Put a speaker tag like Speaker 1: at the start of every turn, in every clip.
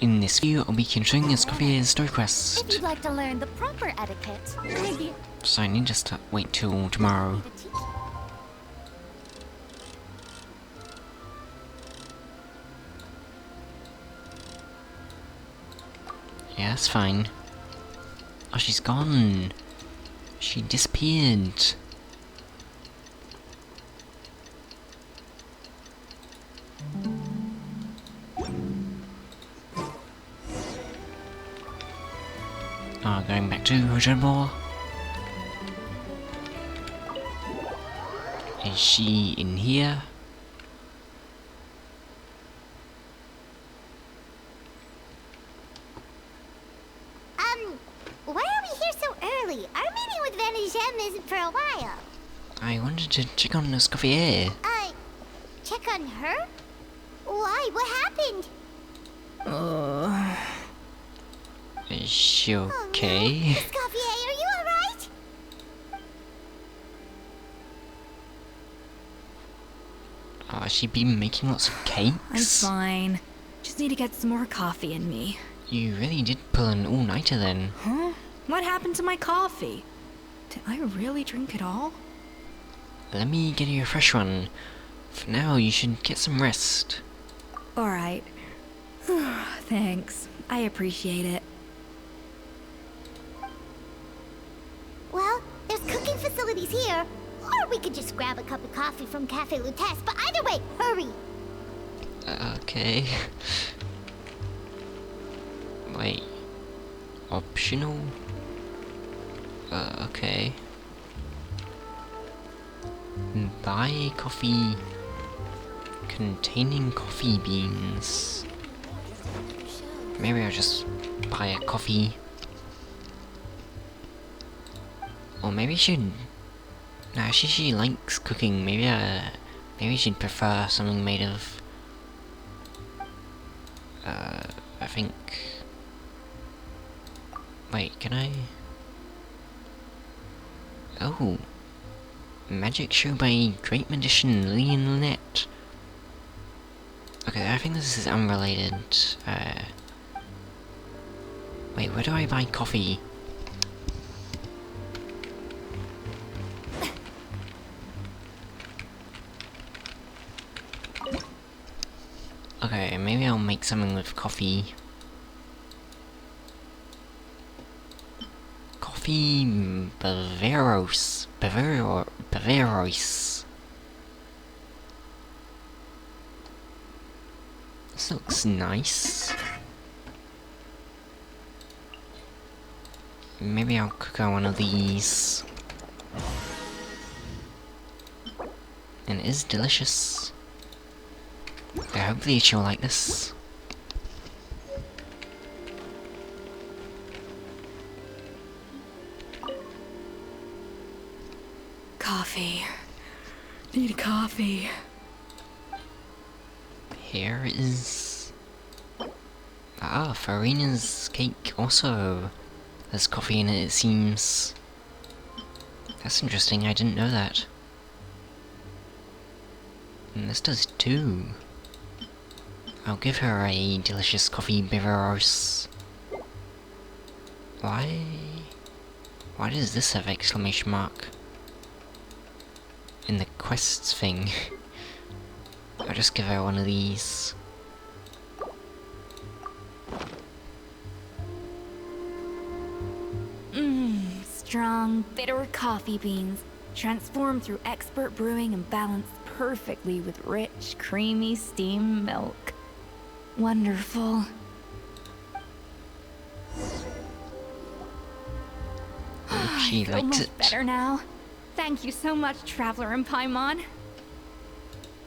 Speaker 1: In this video, I'll be continuing Escoffier's story quest.
Speaker 2: If you'd like to learn the proper etiquette, maybe
Speaker 1: So I need to wait till tomorrow.
Speaker 2: to teach.
Speaker 1: Yeah, that's fine. Oh, she's gone. She disappeared. Oh, going back to Ojabo. Is she in here?
Speaker 2: Why are we here so early? Our meeting with Van isn't for a while.
Speaker 1: I wanted to check on Escoffier.
Speaker 2: Check on her? Why? What happened?
Speaker 1: Is she okay?
Speaker 2: Escoffier, are you alright?
Speaker 1: Oh, has she been making lots of cakes?
Speaker 3: I'm fine. Just need to get some more coffee in me.
Speaker 1: You really did pull an all-nighter then.
Speaker 3: Huh? What happened to my coffee? Did I really drink it all?
Speaker 1: Let me get you a fresh one. For now, you should get some rest.
Speaker 3: Alright. Thanks. I appreciate it.
Speaker 2: Well, there's cooking facilities here. Or we could just grab a cup of coffee from Cafe Lutece, but either way, hurry!
Speaker 1: Okay. Wait. Optional? Okay. Buy coffee containing coffee beans. Maybe I'll just buy a coffee. Or maybe she likes cooking. Maybe she'd prefer something made of I think. Wait, can I? Oh, magic show by great magician Lee and Lynette. Okay, I think this is unrelated. Wait, where do I buy coffee? Okay, maybe I'll make something with coffee. Coffee Bavaros. This looks nice. Maybe I'll cook out one of these. And it is delicious. Hopefully she'll like this.
Speaker 3: Coffee. Need coffee.
Speaker 1: Here is... Ah, Farina's cake also has coffee in it, it seems. That's interesting, I didn't know that. And this does too. I'll give her a delicious coffee Bavaros. Why does this have exclamation mark? In the quests thing. I'll just give her one of these.
Speaker 3: Strong, bitter coffee beans, transformed through expert brewing and balanced perfectly with rich, creamy steamed milk. Wonderful.
Speaker 1: She
Speaker 3: I feel
Speaker 1: likes
Speaker 3: much
Speaker 1: it.
Speaker 3: better now. Thank you so much, Traveler and Paimon.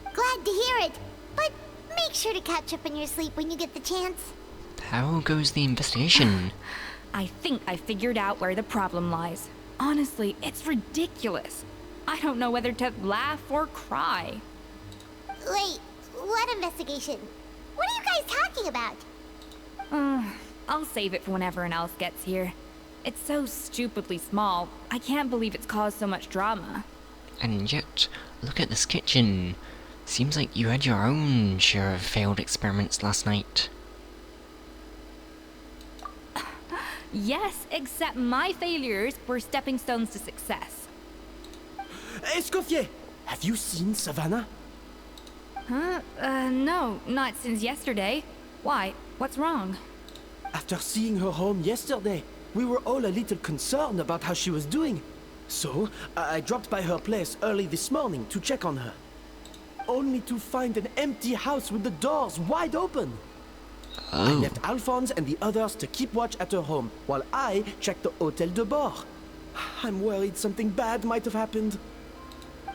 Speaker 2: Glad to hear it. But make sure to catch up in your sleep when you get the chance.
Speaker 1: How goes the investigation?
Speaker 3: I think I figured out where the problem lies. Honestly, it's ridiculous. I don't know whether to laugh or cry.
Speaker 2: Wait, what investigation? What are you guys talking about?
Speaker 3: I'll save it for when everyone else gets here. It's so stupidly small, I can't believe it's caused so much drama.
Speaker 1: And yet, look at this kitchen. Seems like you had your own share of failed experiments last night.
Speaker 3: Yes, except my failures were stepping stones to success.
Speaker 4: Escoffier, have you seen Savannah?
Speaker 3: Huh? No, not since yesterday. Why? What's wrong?
Speaker 4: After seeing her home yesterday, we were all a little concerned about how she was doing. So, I dropped by her place early this morning to check on her. Only to find an empty house with the doors wide open. I left Alphonse and the others to keep watch at her home, while I checked the Hôtel de Bord. I'm worried something bad might have happened.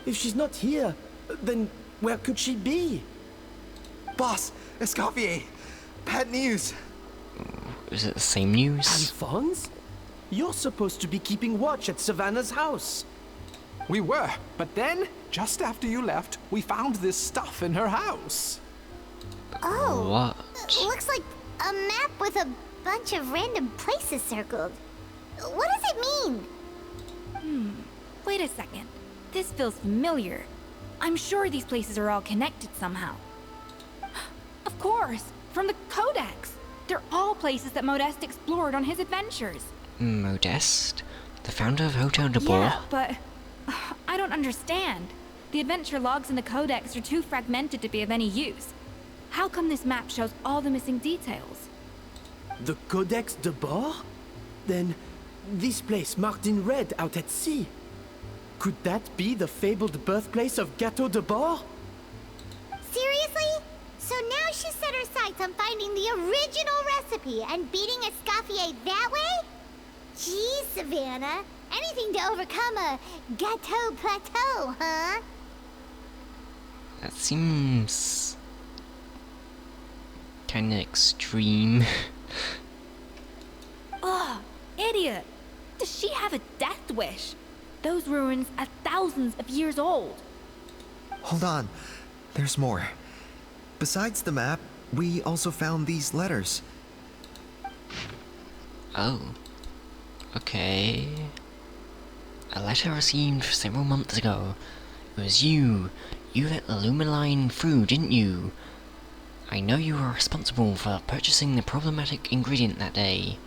Speaker 4: If she's not here, then where could she be?
Speaker 5: Boss, Escoffier, bad news.
Speaker 1: Is it the same news?
Speaker 4: Alphonse? You're supposed to be keeping watch at Savannah's house.
Speaker 5: We were, but then, just after you left, we found this stuff in her house.
Speaker 2: Oh.
Speaker 1: What?
Speaker 2: Looks like a map with a bunch of random places circled. What does it mean?
Speaker 3: Wait a second. This feels familiar. I'm sure these places are all connected somehow. Of course, from the Codex. They're all places that Modeste explored on his adventures.
Speaker 1: Modeste? The founder of Hotel de Bord?
Speaker 3: Yeah, but I don't understand. The adventure logs in the Codex are too fragmented to be of any use. How come this map shows all the missing details?
Speaker 4: The Codex de Bord? Then, this place marked in red out at sea. Could that be the fabled birthplace of Gâteau de Bord?
Speaker 2: Seriously? So now she set her sights on finding the original recipe and beating Escoffier that way? Geez, Savannah. Anything to overcome a gâteau plateau, huh?
Speaker 1: That seems kinda extreme.
Speaker 3: Ugh, idiot! Does she have a death wish? Those ruins are thousands of years old.
Speaker 6: Hold on. There's more. Besides the map, we also found these letters.
Speaker 1: Oh. Okay. A letter received several months ago. It was you. You let the Lumiline through, didn't you? I know you were responsible for purchasing the problematic ingredient that day.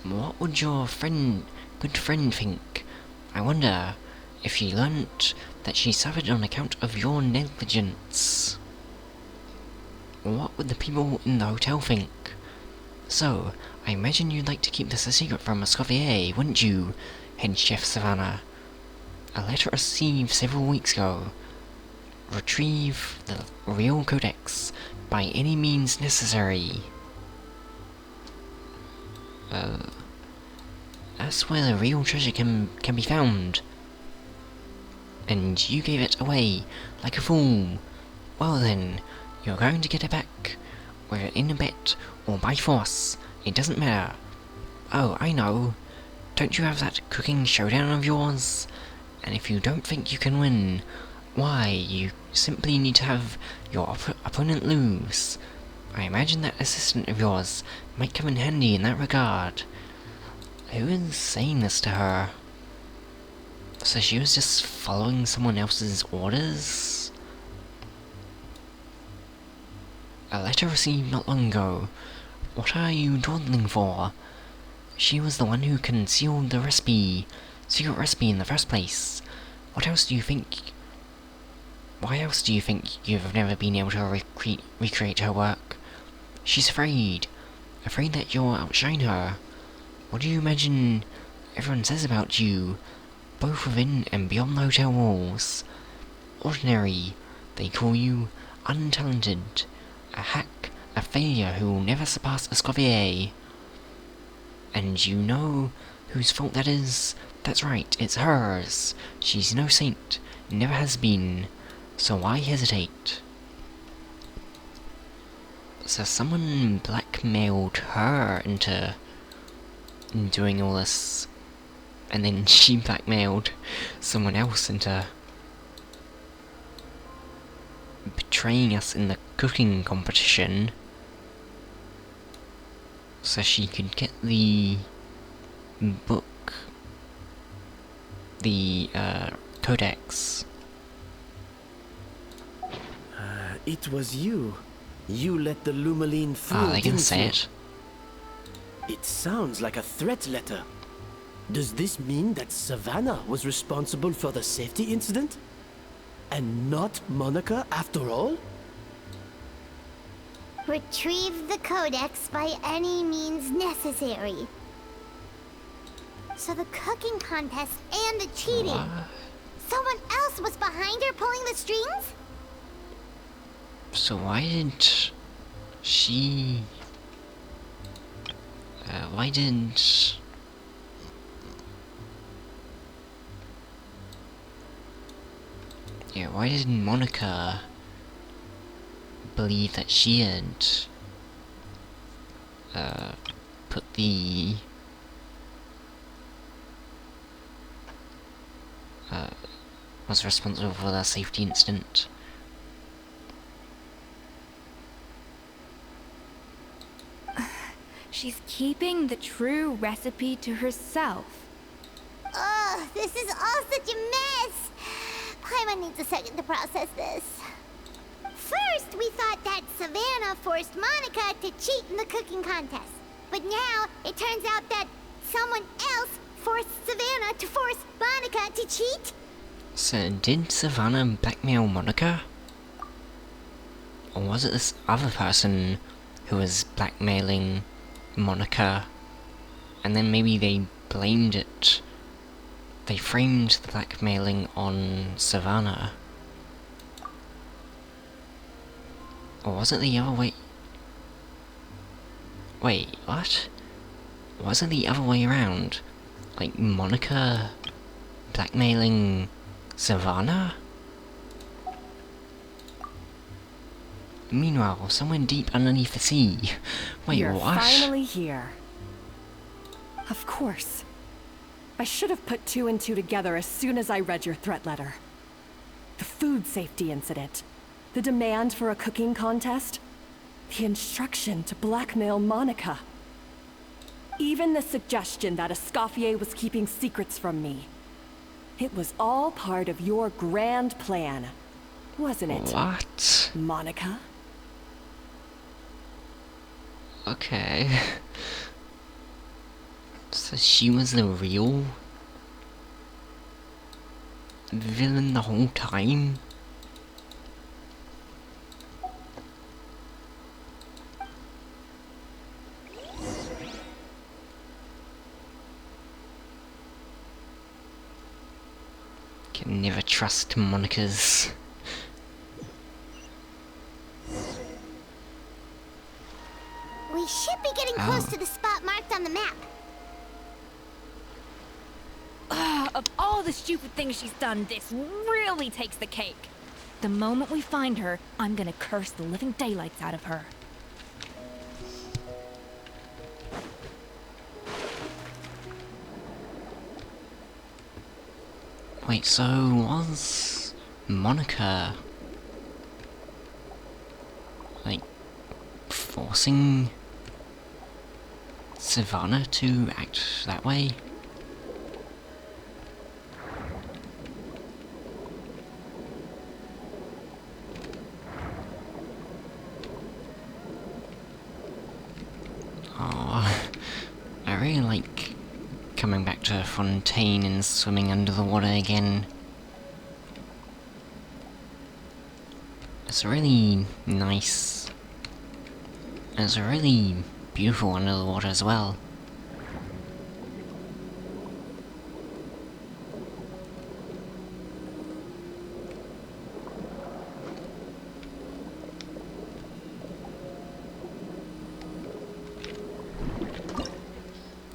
Speaker 1: What would your good friend think? I wonder if she learnt that she suffered on account of your negligence. What would the people in the hotel think? So, I imagine you'd like to keep this a secret from Escoffier, wouldn't you, Head Chef Savannah? A letter received several weeks ago. Retrieve the real codex by any means necessary. That's where the real treasure can be found. And you gave it away like a fool. Well then, you're going to get it back. Whether in a bet or by force, it doesn't matter. Oh, I know. Don't you have that cooking showdown of yours? And if you don't think you can win, why, you simply need to have your opponent lose. I imagine that assistant of yours might come in handy in that regard. Who is saying this to her? So she was just following someone else's orders? A letter received not long ago. What are you dawdling for? She was the one who concealed the secret recipe in the first place. What else do you think? Why else do you think you've never been able to recreate her work? She's afraid that you'll outshine her. What do you imagine everyone says about you, both within and beyond the hotel walls? Ordinary, they call you untalented, a hack, a failure who will never surpass Escoffier. And you know whose fault that is? That's right, it's hers. She's no saint, never has been, so why hesitate? So someone blackmailed her into doing all this, and then she blackmailed someone else into betraying us in the cooking competition so she could get the book, the codex.
Speaker 4: It was you. You let the Lumiline through,
Speaker 1: Ah, they can
Speaker 4: didn't
Speaker 1: say
Speaker 4: you?
Speaker 1: it.
Speaker 4: It sounds like a threat letter. Does this mean that Savannah was responsible for the safety incident? And not Monica after all?
Speaker 2: Retrieve the codex by any means necessary. So the cooking contest and the cheating.
Speaker 1: What?
Speaker 2: Someone else was behind her pulling the strings?
Speaker 1: So why did she... why did... Yeah, why did Monica believe that she had put the was responsible for that safety incident?
Speaker 3: She's keeping the true recipe to herself.
Speaker 2: Ugh, this is all such a mess. Paimon needs a second to process this. First, we thought that Savannah forced Monica to cheat in the cooking contest. But now, it turns out that someone else forced Savannah to force Monica to cheat?
Speaker 1: So did Savannah blackmail Monica? Or was it this other person who was blackmailing Monica? And then maybe they blamed it. They framed the blackmailing on Savannah. Or was it the other way? Wait, what? Was it the other way around? Like Monica blackmailing Savannah? Meanwhile, somewhere deep underneath the sea. Wait,
Speaker 7: You're
Speaker 1: what?
Speaker 7: finally here. Of course. I should have put two and two together as soon as I read your threat letter. The food safety incident. The demand for a cooking contest. The instruction to blackmail Monica. Even the suggestion that Escoffier was keeping secrets from me. It was all part of your grand plan, wasn't it?
Speaker 1: What?
Speaker 7: Monica?
Speaker 1: Okay. So she was the real villain the whole time? Can never trust Monica's.
Speaker 2: We should be getting close to the spot marked on the map.
Speaker 3: Of all the stupid things she's done, this really takes the cake. The moment we find her, I'm gonna curse the living daylights out of her.
Speaker 1: Wait, so was Monica like forcing Savannah to act that way? Oh, I really like coming back to Fontaine and swimming under the water again. It's really nice. And it's really beautiful under the water as well.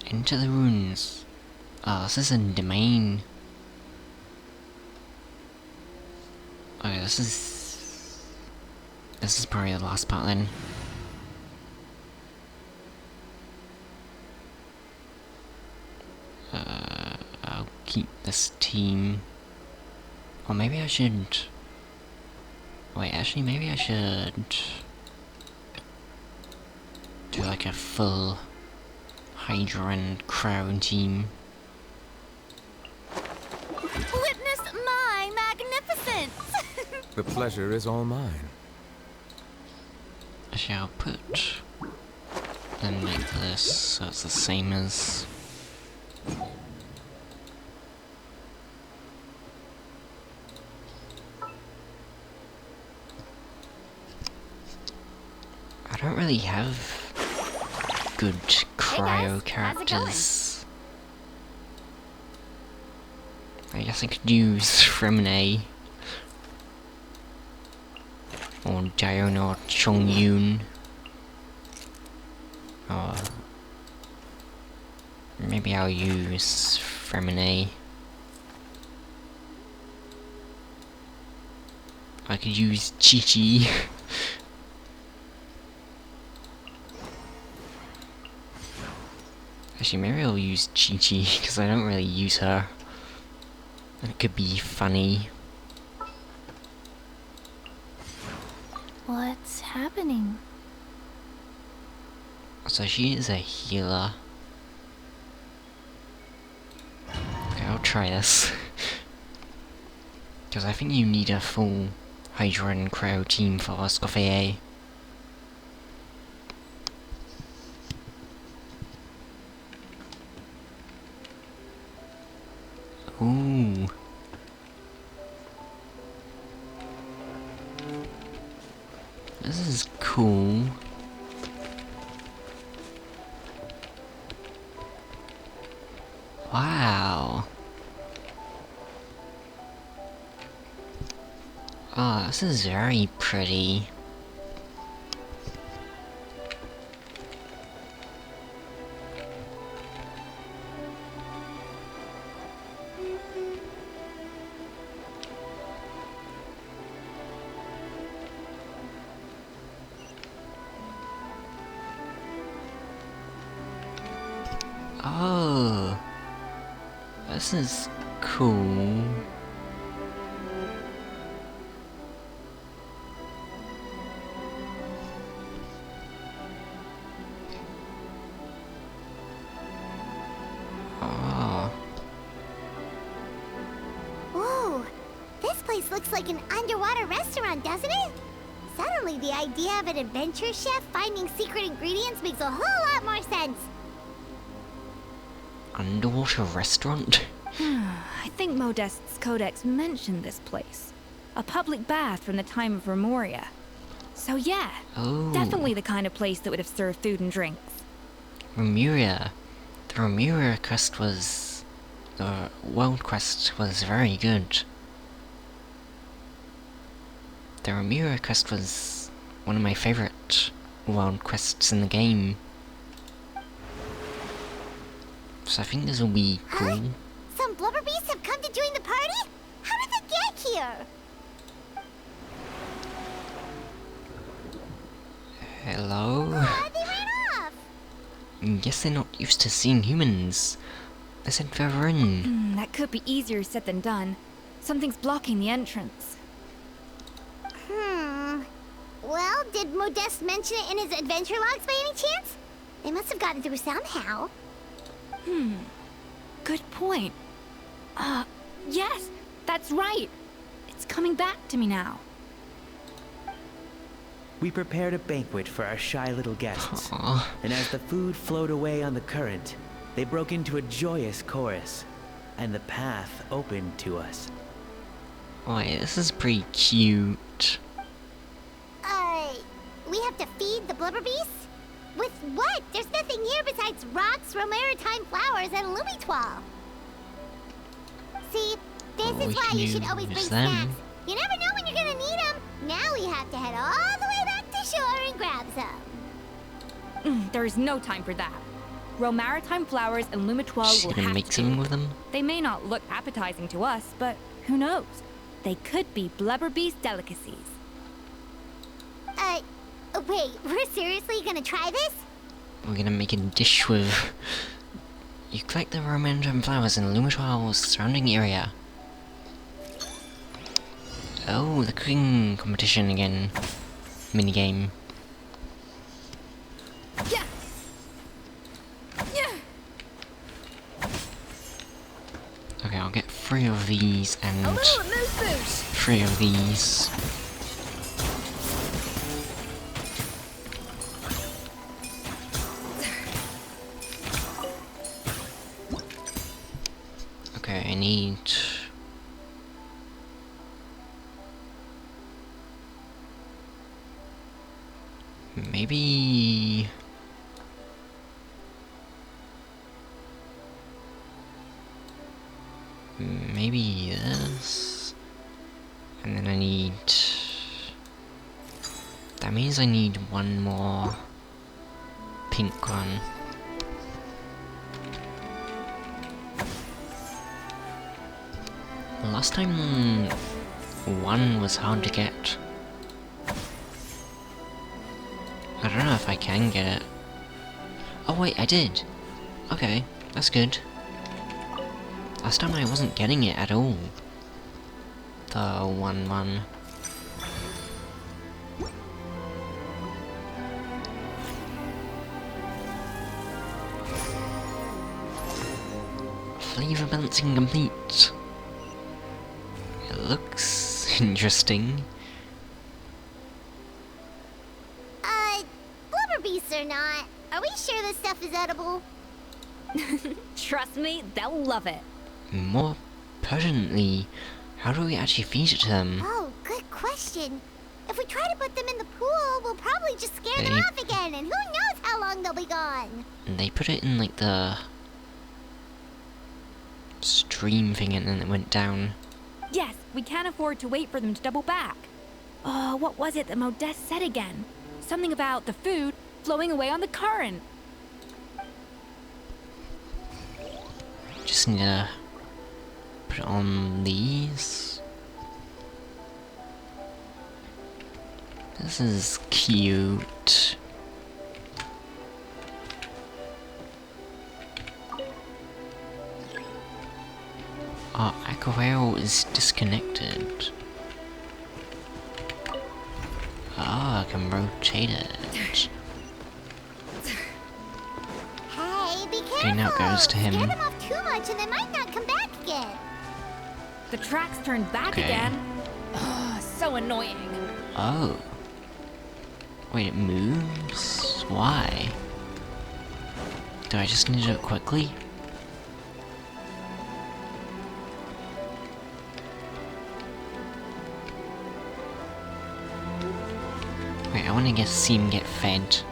Speaker 1: Into the ruins. Oh, this is a domain. Okay, this is probably the last part then. I'll keep this team. Or maybe I should... Wait, actually maybe I should... do like a full Hydra and Crown team.
Speaker 3: Witness my magnificence!
Speaker 8: The pleasure is all mine.
Speaker 1: Actually, I'll put Then make this so it's the same as... I don't really have good cryo characters. I guess I could use Fremine or Diona or Chongyun, or maybe I'll use Fremine. I could use Chi-Chi. Actually, maybe I'll use Chi-Chi, because I don't really use her. And it could be funny.
Speaker 3: What's happening?
Speaker 1: So she is a healer. Okay, I'll try this. Because I think you need a full Hydra and Cryo team for Escoffier. Ooh. This is cool. Wow. Oh, this is very pretty. Oh, this is cool. Oh,
Speaker 2: Whoa, this place looks like an underwater restaurant, doesn't it? Suddenly, the idea of an adventure chef finding secret ingredients makes a whole lot more sense.
Speaker 1: underwater restaurant?
Speaker 3: I think Modest's codex mentioned this place. A public bath from the time of Remoria. So yeah,
Speaker 1: Oh,
Speaker 3: definitely the kind of place that would have served food and drinks.
Speaker 1: Remuria. The Remuria quest was... the world quest was very good. The Remuria quest was one of my favorite world quests in the game. So I think this will be cool.
Speaker 2: Huh? Some blubber beasts have come to join the party? How did they get here?
Speaker 1: Hello?
Speaker 2: They ran off.
Speaker 1: Guess they're not used to seeing humans. They said they were in.
Speaker 3: That could be easier said than done. Something's blocking the entrance.
Speaker 2: Well, did Modeste mention it in his adventure logs by any chance? They must have gotten through somehow.
Speaker 3: Good point. Yes, that's right. It's coming back to me now.
Speaker 8: We prepared a banquet for our shy little guests,
Speaker 1: Aw.
Speaker 8: and as the food flowed away on the current, they broke into a joyous chorus, and the path opened to us.
Speaker 1: Wait, this is pretty cute.
Speaker 2: We have to feed the blubber beasts? With what? There's nothing here besides rocks, romaritime flowers, and lumitoile. See, this
Speaker 1: Well,
Speaker 2: is
Speaker 1: we
Speaker 2: why
Speaker 1: can
Speaker 2: you should always
Speaker 1: use
Speaker 2: bring
Speaker 1: them.
Speaker 2: snacks. You never know when you're gonna need them. Now we have to head all the way back to shore and grab some.
Speaker 3: There is no time for that. Romaritime flowers and lumitoile
Speaker 1: She's
Speaker 3: will
Speaker 1: gonna
Speaker 3: have
Speaker 1: make
Speaker 3: to
Speaker 1: something
Speaker 3: do.
Speaker 1: with them?
Speaker 3: They may not look appetizing to us, but who knows? They could be blubber beast delicacies.
Speaker 2: Wait, we're seriously gonna try this?
Speaker 1: We're gonna make a dish with... You collect the romaritime flowers in the lumitoile's surrounding area. Oh, the cooking competition again. Minigame.
Speaker 3: Yeah. Yeah.
Speaker 1: Okay, I'll get 3 of these and
Speaker 3: A little moose boosh.
Speaker 1: 3 of these. need... maybe... maybe this... and then I need... that means I need one more pink one. Last time one was hard to get. I don't know if I can get it. Oh wait, I did! Okay, that's good. Last time I wasn't getting it at all. The 1-1. Flavor balancing complete. It looks interesting.
Speaker 2: Blubber beasts or not, are we sure this stuff is edible?
Speaker 3: Trust me, they'll love it.
Speaker 1: More pertinently, how do we actually feed it to them?
Speaker 2: Oh, good question. If we try to put them in the pool, we'll probably just scare them off again, and who knows how long they'll be gone.
Speaker 1: They put it in like the stream thing and then it went down.
Speaker 3: Yes, we can't afford to wait for them to double back. What was it that Modeste said again? Something about the food flowing away on the current.
Speaker 1: Just need to put it on these. This is cute. Our Escoffier is disconnected. Ah, I can rotate it.
Speaker 2: Hey, be careful!
Speaker 1: Okay, now it goes to him.
Speaker 2: Scare them off too much and they might not come back again.
Speaker 3: The tracks turned back
Speaker 1: Okay.
Speaker 3: again. Ugh, so annoying.
Speaker 1: Oh. Wait, it moves? Why? Do I just need to do it quickly? Wait, I wanna see him get fed.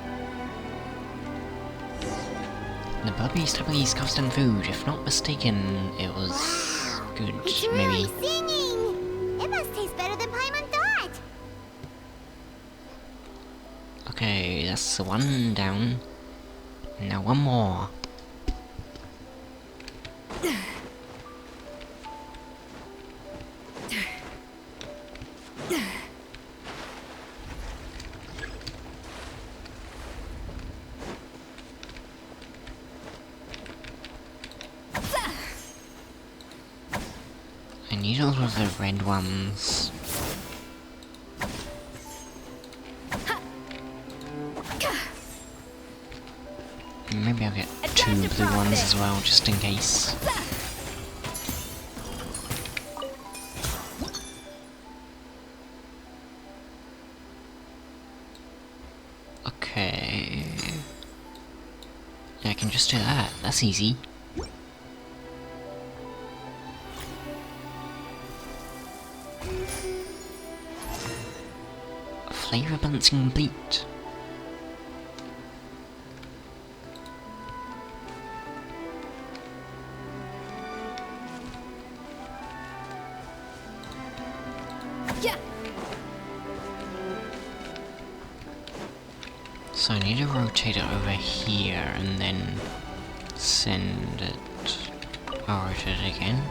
Speaker 1: The puppies typically scoffs on food. If not mistaken, it was good,
Speaker 2: It's
Speaker 1: maybe.
Speaker 2: really singing! It must taste better than Paimon thought!
Speaker 1: Okay, that's one down. Now one more. I need all of the red ones. Maybe I'll get two blue ones as well, just in case. Okay. Yeah, I can just do that. That's easy. Flavor balancing complete.
Speaker 3: Yeah.
Speaker 1: So I need to rotate it over here and then send it. I'll rotate it again.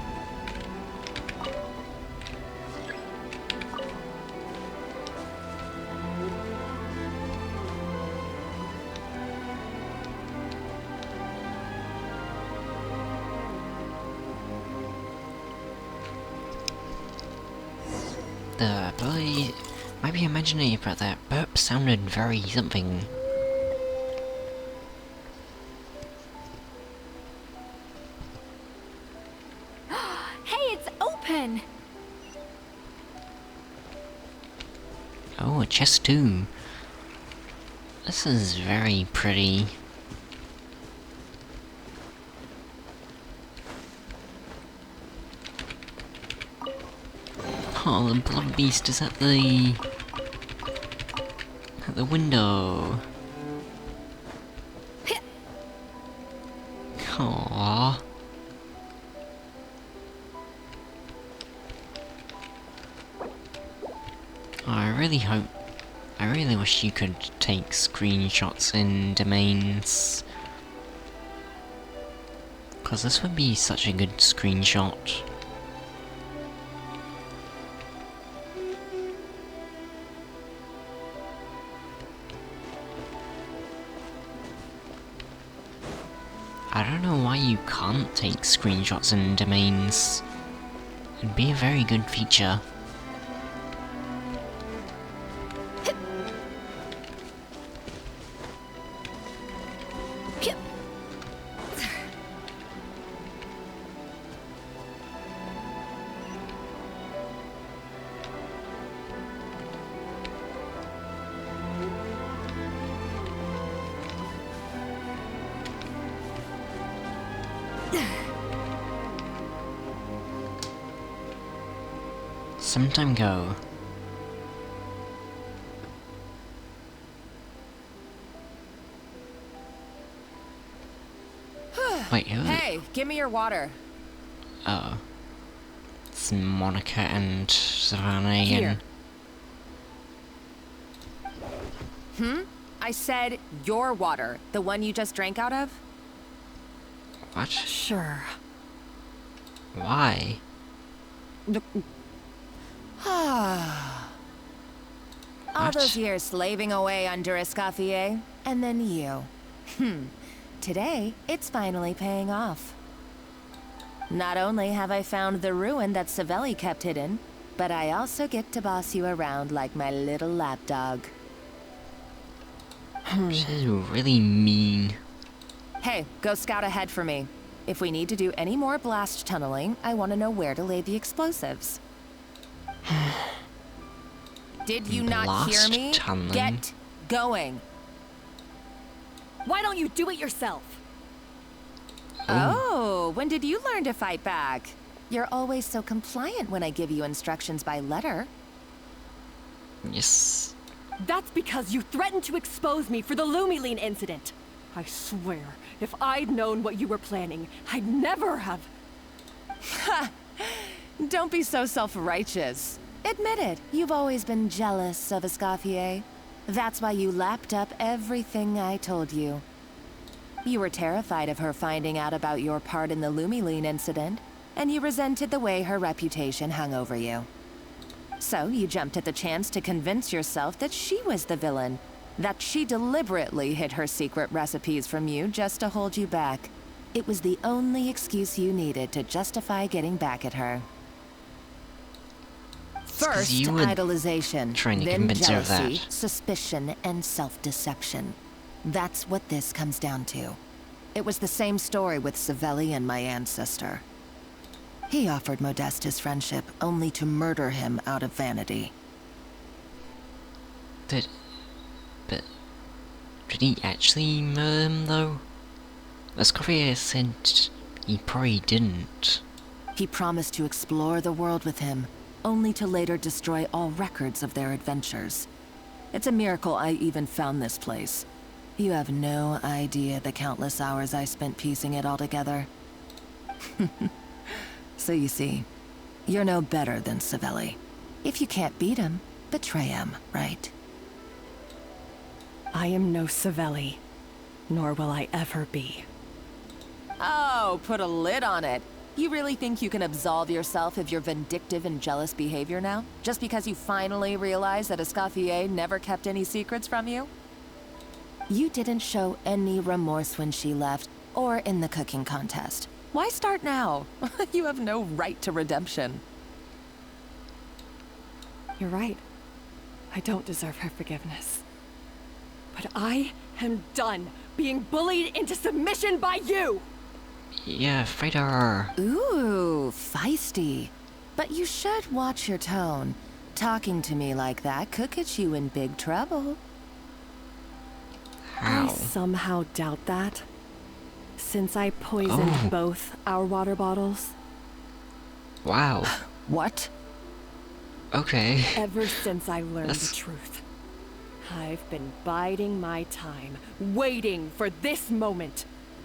Speaker 1: The ability might be imaginative, but that burp sounded very something.
Speaker 3: Hey, it's open!
Speaker 1: Oh, a chest too. This is very pretty. Oh, the blood beast is at the window. Aww. I really wish you could take screenshots in domains. Cause this would be such a good screenshot. I don't know why you can't take screenshots in domains. It'd be a very good feature. Some time ago. Wait, who?
Speaker 9: Hey, give me your water.
Speaker 1: Oh. It's Monica and Savannah
Speaker 9: Here.
Speaker 1: again.
Speaker 9: I said your water, the one you just drank out of?
Speaker 1: What?
Speaker 7: Sure.
Speaker 1: Why?
Speaker 9: All
Speaker 1: What?
Speaker 9: those years slaving away under Escoffier, and then you. Today, it's finally paying off. Not only have I found the ruin that Savelli kept hidden, but I also get to boss you around like my little lapdog.
Speaker 1: This is really mean.
Speaker 9: Hey, go scout ahead for me. If we need to do any more blast tunneling, I want to know where to lay the explosives. Did you not hear
Speaker 1: Blast
Speaker 9: me?
Speaker 1: tunneling?
Speaker 9: Get going.
Speaker 7: Why don't you do it yourself?
Speaker 9: Oh, when did you learn to fight back? You're always so compliant when I give you instructions by letter.
Speaker 1: Yes.
Speaker 7: That's because you threatened to expose me for the Lumiline incident. I swear, if I'd known what you were planning, I'd never have...
Speaker 9: Don't be so self-righteous. Admit it, you've always been jealous of Escoffier. That's why you lapped up everything I told you. You were terrified of her finding out about your part in the Lumiline incident, and you resented the way her reputation hung over you. So you jumped at the chance to convince yourself that she was the villain, that she deliberately hid her secret recipes from you just to hold you back. It was the only excuse you needed to justify getting back at her.
Speaker 1: 'cause
Speaker 9: First,
Speaker 1: you were
Speaker 9: idolization,
Speaker 1: trying to
Speaker 9: then
Speaker 1: convince her of
Speaker 9: jealousy,
Speaker 1: that.
Speaker 9: suspicion, and self-deception. That's what this comes down to. It was the same story with Savelli and my ancestor. He offered Modeste his friendship only to murder him out of vanity.
Speaker 1: But did he actually murder him though? Escoffier said he probably didn't.
Speaker 9: He promised to explore the world with him, only to later destroy all records of their adventures. It's a miracle I even found this place. You have no idea the countless hours I spent piecing it all together. So you see, you're no better than Savelli. If you can't beat him, betray him, right?
Speaker 7: I am no Savelli, nor will I ever be.
Speaker 9: Oh, put a lid on it. You really think you can absolve yourself of your vindictive and jealous behavior now? Just because you finally realize that Escoffier never kept any secrets from you? You didn't show any remorse when she left, or in the cooking contest. Why start now? You have no right to redemption.
Speaker 7: You're right. I don't deserve her forgiveness. But I am done being bullied into submission by you!
Speaker 1: Yeah, fighter.
Speaker 9: Ooh, feisty. But you should watch your tone. Talking to me like that could get you in big trouble.
Speaker 7: I
Speaker 1: How?
Speaker 7: somehow doubt that. Since I poisoned both our water bottles.
Speaker 1: Wow.
Speaker 9: What?
Speaker 1: Okay.
Speaker 7: Ever since I learned
Speaker 1: That's-
Speaker 7: the truth, I've been biding my time, waiting for this moment.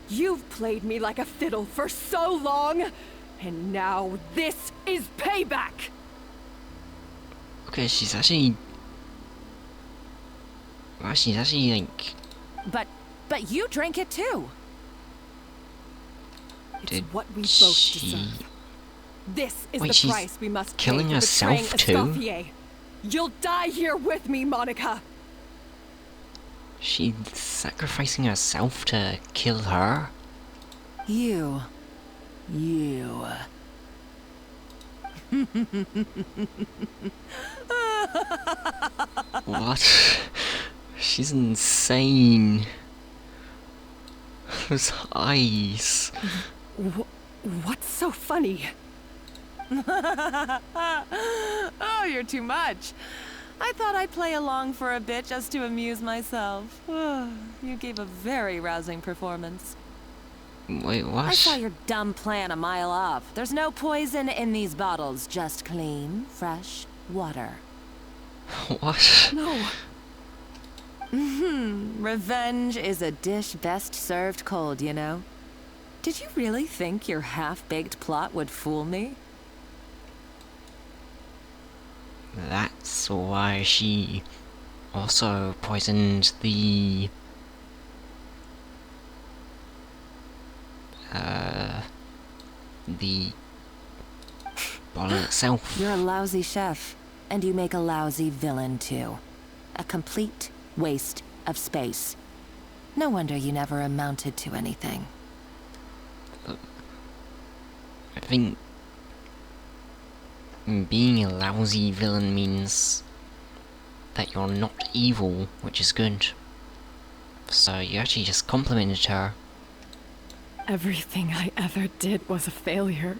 Speaker 7: You've played me like a fiddle for so long, and now this is payback!
Speaker 1: Okay, she's actually... Well, she's actually, like...
Speaker 9: But you drink it too.
Speaker 7: It's
Speaker 1: Did
Speaker 7: what we both
Speaker 1: she...
Speaker 7: deserve. This is
Speaker 1: Wait,
Speaker 7: the
Speaker 1: she's
Speaker 7: price we must pay
Speaker 1: killing
Speaker 7: for betraying
Speaker 1: herself too?
Speaker 7: Escoffier. You'll die here with me, Monica!
Speaker 1: She's sacrificing herself to kill her?
Speaker 9: You.
Speaker 1: What? She's insane. Those eyes.
Speaker 7: What's so funny?
Speaker 9: Oh, you're too much. I thought I'd play along for a bit just to amuse myself. You gave a very rousing performance.
Speaker 1: Wait, what?
Speaker 9: I saw your dumb plan a mile off. There's no poison in these bottles, just clean, fresh water.
Speaker 1: What?
Speaker 7: No.
Speaker 9: Revenge is a dish best served cold, you know. Did you really think your half-baked plot would fool me?
Speaker 1: That's why she also poisoned the... the bottle itself.
Speaker 9: You're a lousy chef, and you make a lousy villain too. A complete waste of space. No wonder you never amounted to anything.
Speaker 1: I think being a lousy villain means that you're not evil, which is good. So you actually just complimented her.
Speaker 7: Everything I ever did was a failure.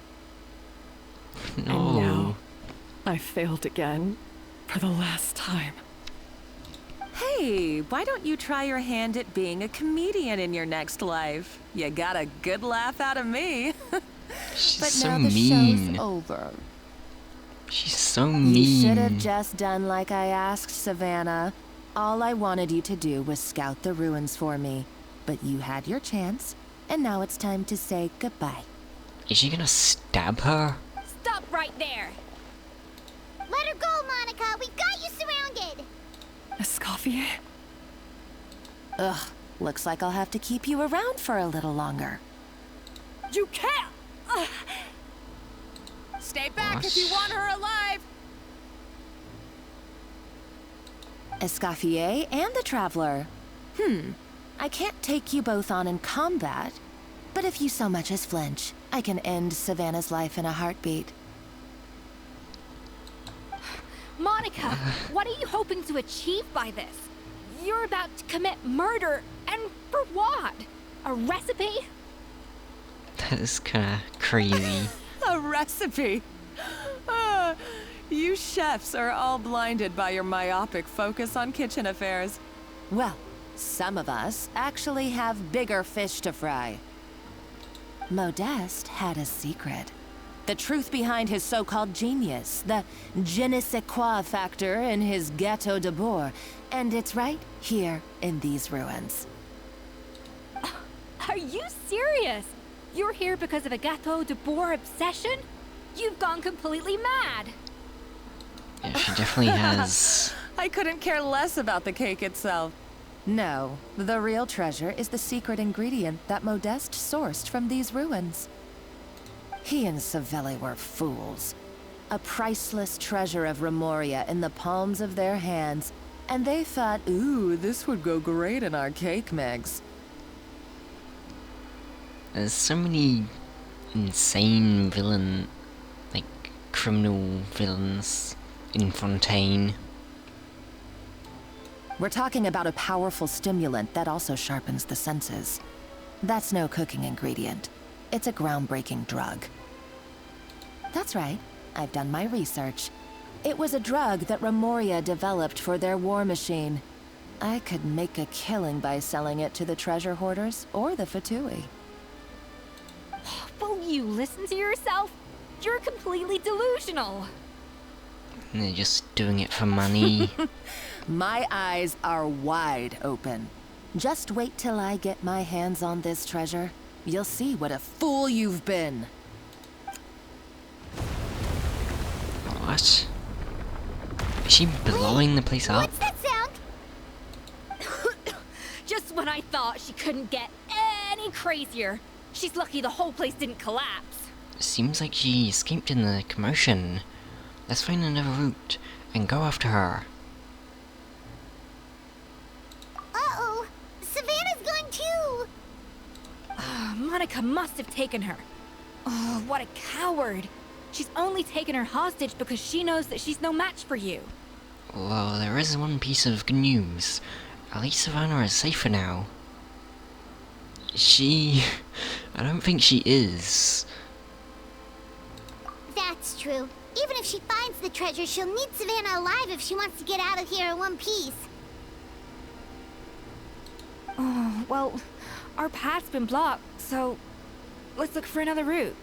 Speaker 1: No.
Speaker 7: And now, I failed again, for the last time.
Speaker 9: Hey, why don't you try your hand at being a comedian in your next life? You got a good laugh out of me.
Speaker 1: She's
Speaker 9: But
Speaker 1: so
Speaker 9: now the
Speaker 1: mean.
Speaker 9: show's over.
Speaker 1: She's so
Speaker 9: You
Speaker 1: mean.
Speaker 9: should have just done like I asked, Savannah. All I wanted you to do was scout the ruins for me. But you had your chance, and now it's time to say goodbye.
Speaker 1: Is she gonna stab her?
Speaker 2: Stop right there! Let her go, Monica! We've got you surrounded!
Speaker 7: Escoffier?
Speaker 9: Ugh, looks like I'll have to keep you around for a little longer.
Speaker 7: You can't!
Speaker 9: Stay back
Speaker 1: What?
Speaker 9: if you want her alive! Escoffier and the Traveler. I can't take you both on in combat, but if you so much as flinch, I can end Savannah's life in a heartbeat.
Speaker 3: Monica, what are you hoping to achieve by this? You're about to commit murder, and for what? A recipe?
Speaker 1: That is kinda crazy.
Speaker 9: A recipe? You chefs are all blinded by your myopic focus on kitchen affairs. Well, some of us actually have bigger fish to fry. Modeste had a secret. The truth behind his so-called genius, the je ne sais quoi factor in his Gâteau de Bourg, and it's right here in these ruins.
Speaker 3: Are you serious? You're here because of a Gâteau de Bourg obsession? You've gone completely mad!
Speaker 1: Yeah, she definitely has.
Speaker 9: I couldn't care less about the cake itself. No, the real treasure is the secret ingredient that Modeste sourced from these ruins. He and Savelli were fools. A priceless treasure of Remoria in the palms of their hands, and they thought, ooh, this would go great in our cake mix.
Speaker 1: There's so many insane villain, like, criminal villains in Fontaine.
Speaker 9: We're talking about a powerful stimulant that also sharpens the senses. That's no cooking ingredient. It's a groundbreaking drug. That's right. I've done my research. It was a drug that Remoria developed for their war machine. I could make a killing by selling it to the treasure hoarders or the Fatui.
Speaker 3: Will you listen to yourself? You're completely delusional.
Speaker 1: And they're just doing it for money.
Speaker 9: My eyes are wide open. Just wait till I get my hands on this treasure. You'll see what a fool you've been.
Speaker 1: What? Is she blowing the place up?
Speaker 2: What's that sound?
Speaker 3: Just when I thought she couldn't get any crazier. She's lucky the whole place didn't collapse.
Speaker 1: Seems like she escaped in the commotion. Let's find another route and go after her.
Speaker 2: Uh-oh. Savannah's gone too.
Speaker 3: Monica must have taken her. Oh, what a coward. She's only taken her hostage because she knows that she's no match for you.
Speaker 1: Well, there is one piece of good news. At least Savannah is safer now. I don't think she is.
Speaker 2: That's true. Even if she finds the treasure, she'll need Savannah alive if she wants to get out of here in one piece.
Speaker 3: Oh, well, our path's been blocked, so let's look for another route.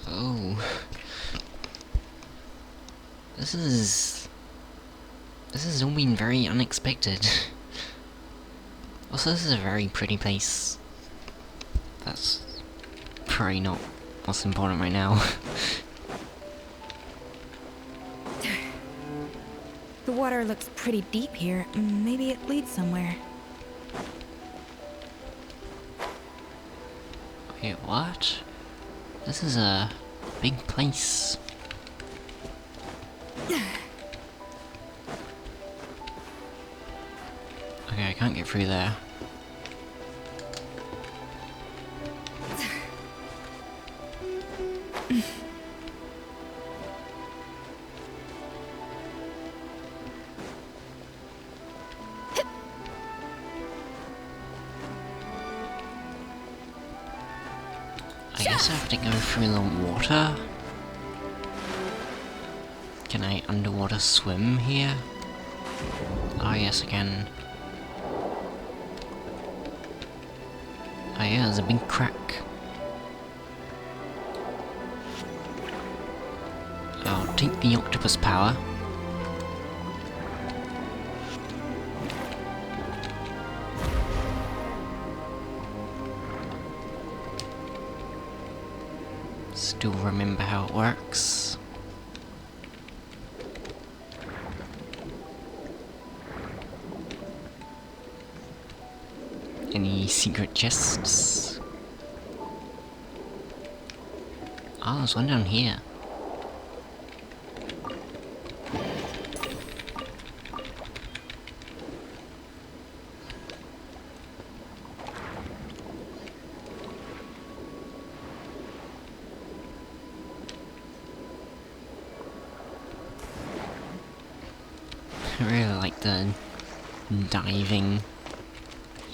Speaker 1: Oh. This has all been very unexpected. Also, this is a very pretty place. That's probably not what's important right now.
Speaker 3: The water looks pretty deep here. Maybe it leads somewhere.
Speaker 1: Wait, what? This is a big place. Okay, I can't get through there. I guess I have to go through the water. Can I underwater swim here? Oh yes, I can. Oh yeah, there's a big crack. I'll take the octopus power. Still remember how it works. Any secret chests? Oh, there's one down here. I really like the diving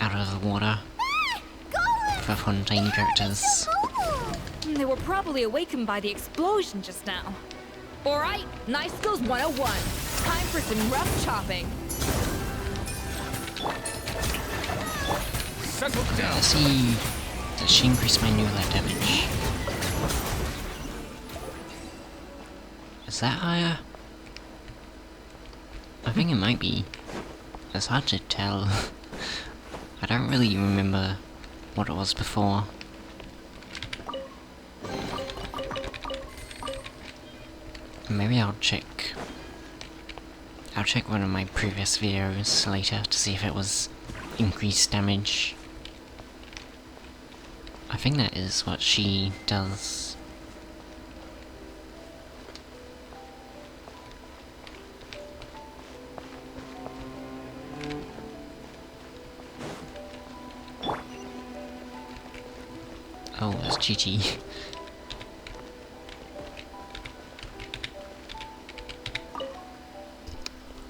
Speaker 1: out of the water for fun tiny characters.
Speaker 3: They were probably awakened by the explosion just now. Alright, Knife Skills 101. Time for some rough chopping.
Speaker 5: Settle down.
Speaker 1: Let's see. Does she increase my new life damage? Is that higher? I think it might be. It's hard to tell. I don't really remember what it was before. Maybe I'll check. I'll check one of my previous videos later to see if it was increased damage. I think that is what she does. Oh, that's GG.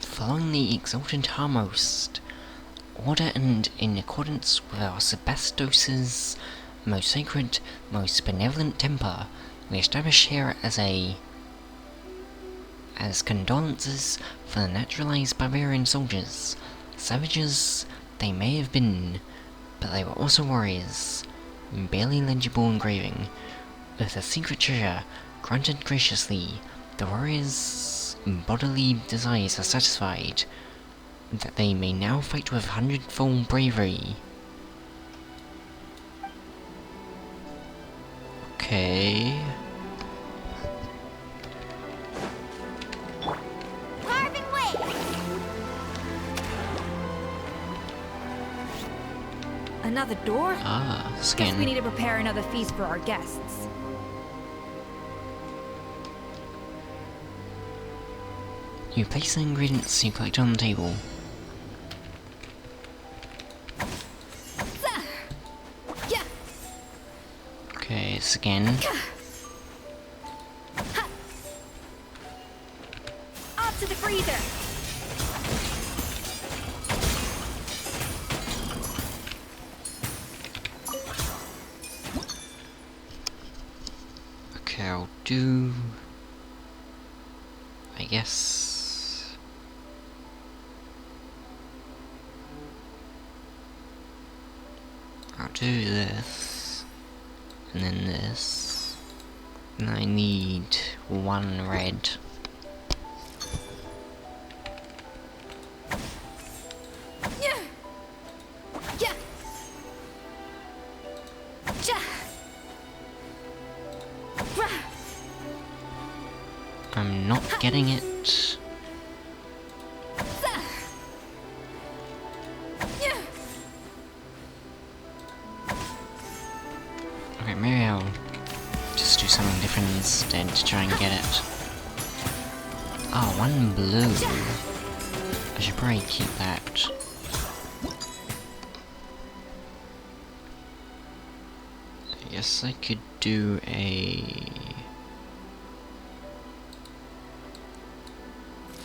Speaker 1: Following the exalted Harmost order and in accordance with our Sebastos's most sacred, most benevolent temper, we establish here as condolences for the naturalized barbarian soldiers. Savages they may have been, but they were also warriors. barely legible engraving. With a secret treasure granted graciously, the warriors' bodily desires are satisfied, that they may now fight with hundredfold bravery. Okay.
Speaker 2: Carving waves!
Speaker 3: Another door?
Speaker 1: Ah,
Speaker 3: Guess
Speaker 1: skin.
Speaker 3: we need to prepare another feast for our guests.
Speaker 1: You place the ingredients you collect on the table.
Speaker 3: Yeah.
Speaker 1: Okay, skin.
Speaker 3: Off to the freezer.
Speaker 1: Okay, I'll do... I guess... I'll do this, and then this, and I need 1 red.
Speaker 3: Yeah. Yeah. Ja. Rah.
Speaker 1: I'm not getting it.
Speaker 3: Yeah.
Speaker 1: Okay, maybe I'll just do something different instead to try and get it. Oh, 1 blue. I should probably keep that. I guess I could do a...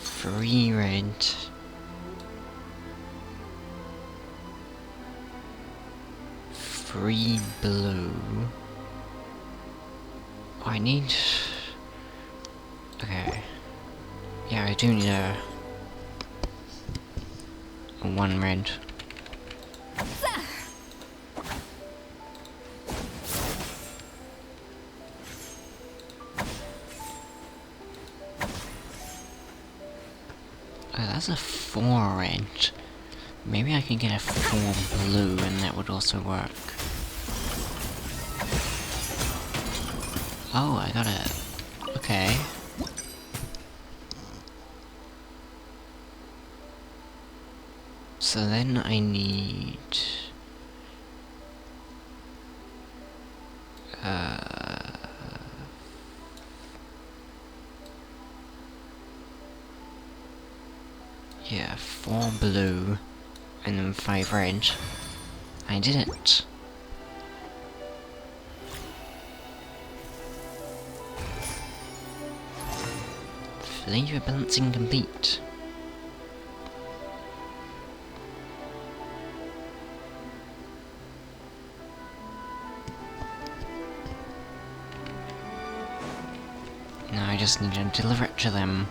Speaker 1: 3 red. 3 blue. Oh, I need... Okay. Yeah, I do need a 1 red. Oh, that's a 4 red. Maybe I can get a 4 blue and that would also work. Oh, I got it. Okay. So then I need... yeah, 4 blue, and then 5 red. I did it! Flavor balancing complete. Now I just need to deliver it to them.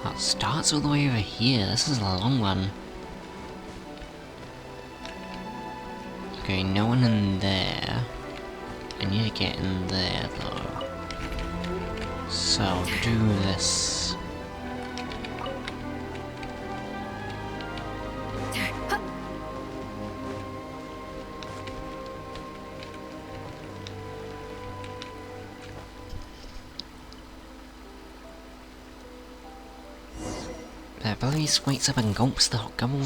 Speaker 1: Well, it starts all the way over here. This is a long one. Okay, no one in there. I need to get in there though. So I'll do this. That belly wakes up and gobbles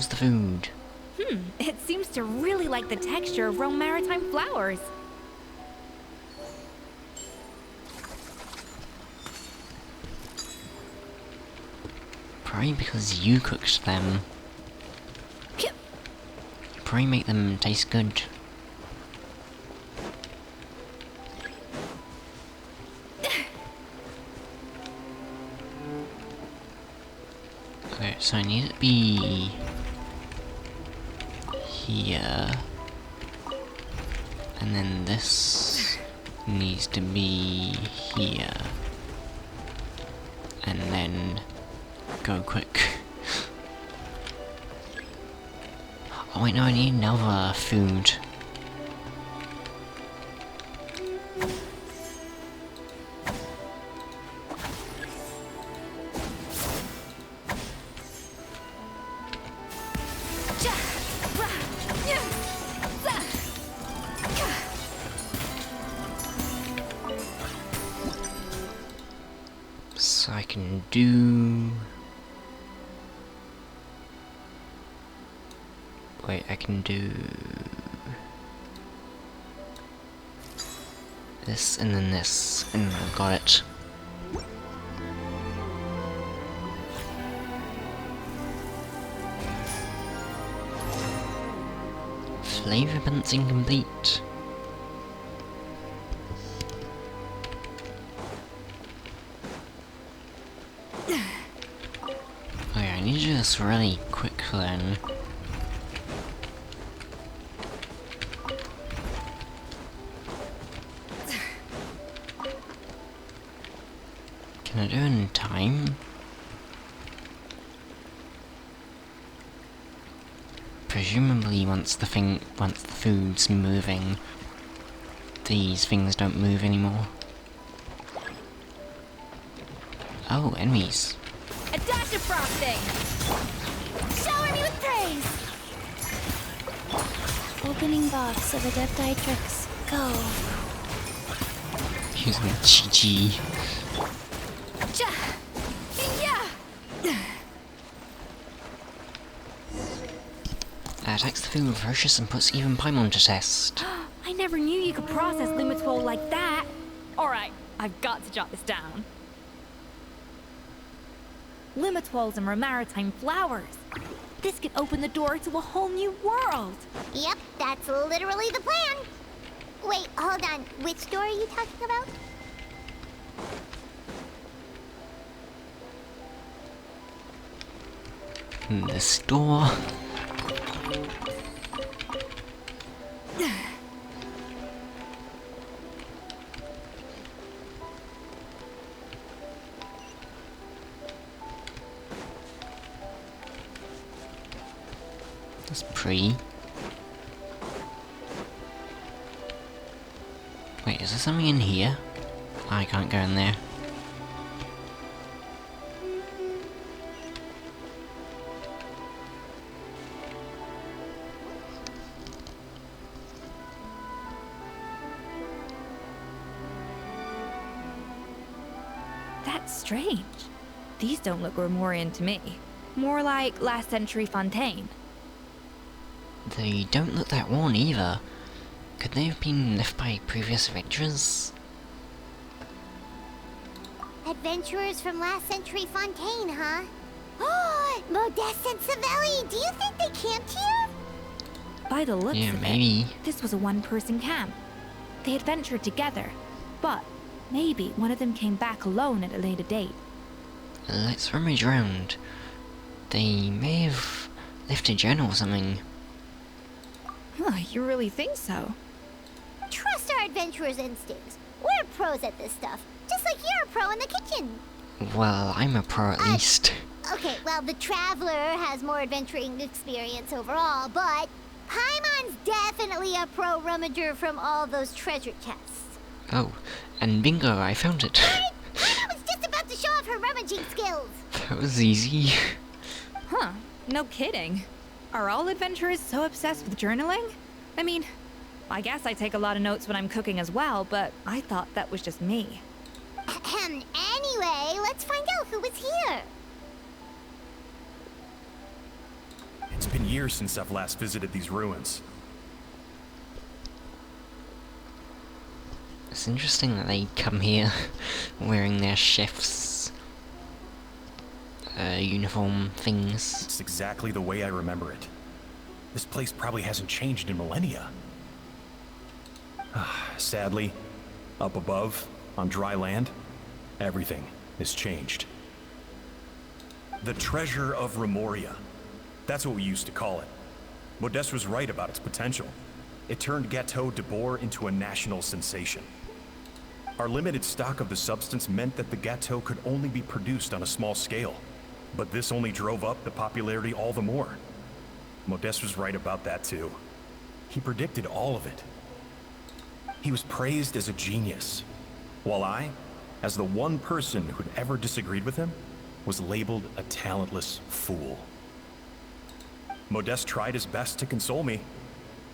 Speaker 1: the food.
Speaker 3: It seems to really like the texture of Rome Maritime flowers.
Speaker 1: Probably because you cooked them. Probably make them taste good. Okay, so I need it to be... here. And then this needs to be here. And then go quick. Oh wait, no, I need another food. So I can do... Wait, I can do... this and then this, and I've got it. Flavor balancing complete. Okay, I need to do this really quick then. Can I do it in time? Presumably once the food's moving, these things don't move anymore. Oh, enemies.
Speaker 3: A dash of frosting! Shower me with praise!
Speaker 2: Opening box of Adeptitrix. Go.
Speaker 1: Use my Chi-Chi. Attacks the food with ferocious and puts even Paimon to test.
Speaker 3: I never knew you could process Lumitwol like that. Alright, I've got to jot this down. Lumitwols and maritime flowers. This could open the door to a whole new world.
Speaker 2: Yep, that's literally the plan. Wait, hold on. Which door are you talking about?
Speaker 1: This door. That's pretty. Wait, is there something in here? I can't go in there.
Speaker 3: That's strange. These don't look Grimoire to me. More like last century Fontaine.
Speaker 1: They don't look that worn either. Could they have been left by previous adventurers?
Speaker 2: Adventurers from last century Fontaine, huh? Oh, Modeste and Savelli, do you think they camped here?
Speaker 3: By the looks
Speaker 1: Yeah,
Speaker 3: of
Speaker 1: maybe.
Speaker 3: it, this was a one-person camp. They adventured together, but maybe one of them came back alone at a later date.
Speaker 1: Let's rummage around. They may have left a journal or something.
Speaker 3: Huh, you really think so?
Speaker 2: Trust our adventurers' instincts. We're pros at this stuff, just like you're a pro in the kitchen.
Speaker 1: Well, I'm a pro at least.
Speaker 2: Okay, well, the Traveler has more adventuring experience overall, but Paimon's definitely a pro rummager from all those treasure chests.
Speaker 1: Oh, and bingo, I found it.
Speaker 2: I was just about to show off her rummaging skills.
Speaker 1: That was easy.
Speaker 3: Huh, no kidding. Are all adventurers so obsessed with journaling? I mean, I guess I take a lot of notes when I'm cooking as well, but I thought that was just me.
Speaker 2: Anyway, let's find out who was here.
Speaker 10: It's been years since I've last visited these ruins.
Speaker 1: It's interesting that they come here wearing their chef's uniform things.
Speaker 10: It's exactly the way I remember it. This place probably hasn't changed in millennia. Sadly, up above, on dry land, everything has changed. The treasure of Remoria. That's what we used to call it. Modeste was right about its potential. It turned Gâteau de Bourg into a national sensation. Our limited stock of the substance meant that the gâteau could only be produced on a small scale. But this only drove up the popularity all the more. Modeste was right about that too. He predicted all of it. He was praised as a genius, while I, as the one person who'd ever disagreed with him, was labeled a talentless fool. Modeste tried his best to console me,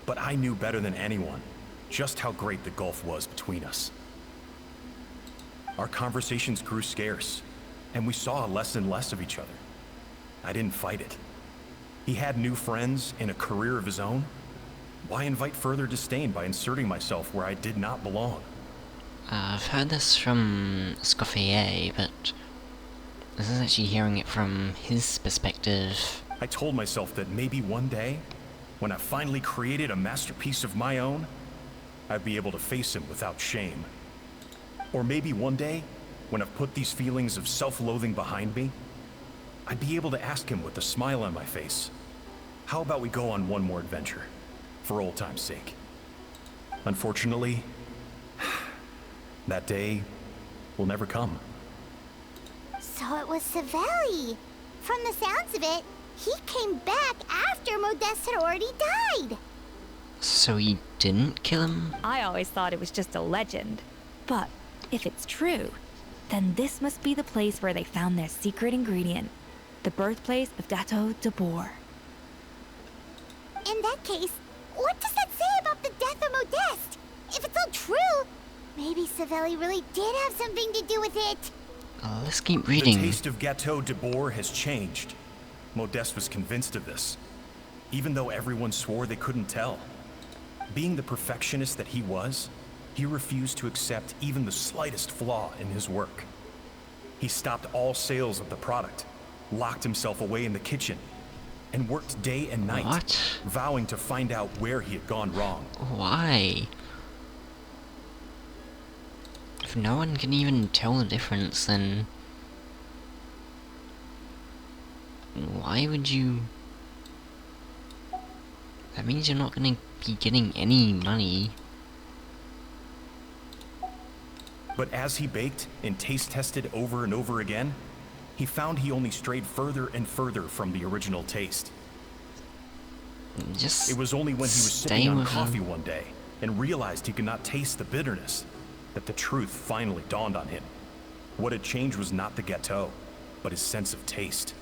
Speaker 10: but I knew better than anyone just how great the gulf was between us. Our conversations grew scarce, and we saw less and less of each other. I didn't fight it. He had new friends and a career of his own. Why invite further disdain by inserting myself where I did not belong?
Speaker 1: I've heard this from Escoffier, but this is actually hearing it from his perspective.
Speaker 10: I told myself that maybe one day, when I finally created a masterpiece of my own, I'd be able to face him without shame. Or maybe one day, when I've put these feelings of self-loathing behind me, I'd be able to ask him with a smile on my face, how about we go on one more adventure, for old time's sake? Unfortunately, that day will never come.
Speaker 2: So it was Savelli. From the sounds of it, he came back after Modeste had already died.
Speaker 1: So he didn't kill him?
Speaker 3: I always thought it was just a legend. But if it's true, then this must be the place where they found their secret ingredient, the birthplace of Gateau de Boer.
Speaker 2: In that case, what does that say about the death of Modeste? If it's all true, maybe Savelli really did have something to do with it.
Speaker 1: Let's keep reading.
Speaker 10: The taste of Gateau de Boer has changed. Modeste was convinced of this, even though everyone swore they couldn't tell. Being the perfectionist that he was, he refused to accept even the slightest flaw in his work. He stopped all sales of the product, locked himself away in the kitchen, and worked day and night,
Speaker 1: What?
Speaker 10: vowing to find out where he had gone wrong.
Speaker 1: Why? If no one can even tell the difference, then why would you? That means you're not gonna be getting any money.
Speaker 10: But as he baked and taste tested over and over again, he found he only strayed further and further from the original taste.
Speaker 1: Just
Speaker 10: It was only when he was
Speaker 1: stay
Speaker 10: sipping on
Speaker 1: with
Speaker 10: coffee
Speaker 1: him.
Speaker 10: one day and realized he could not taste the bitterness that the truth finally dawned on him. What had changed was not the gâteau, but his sense of taste.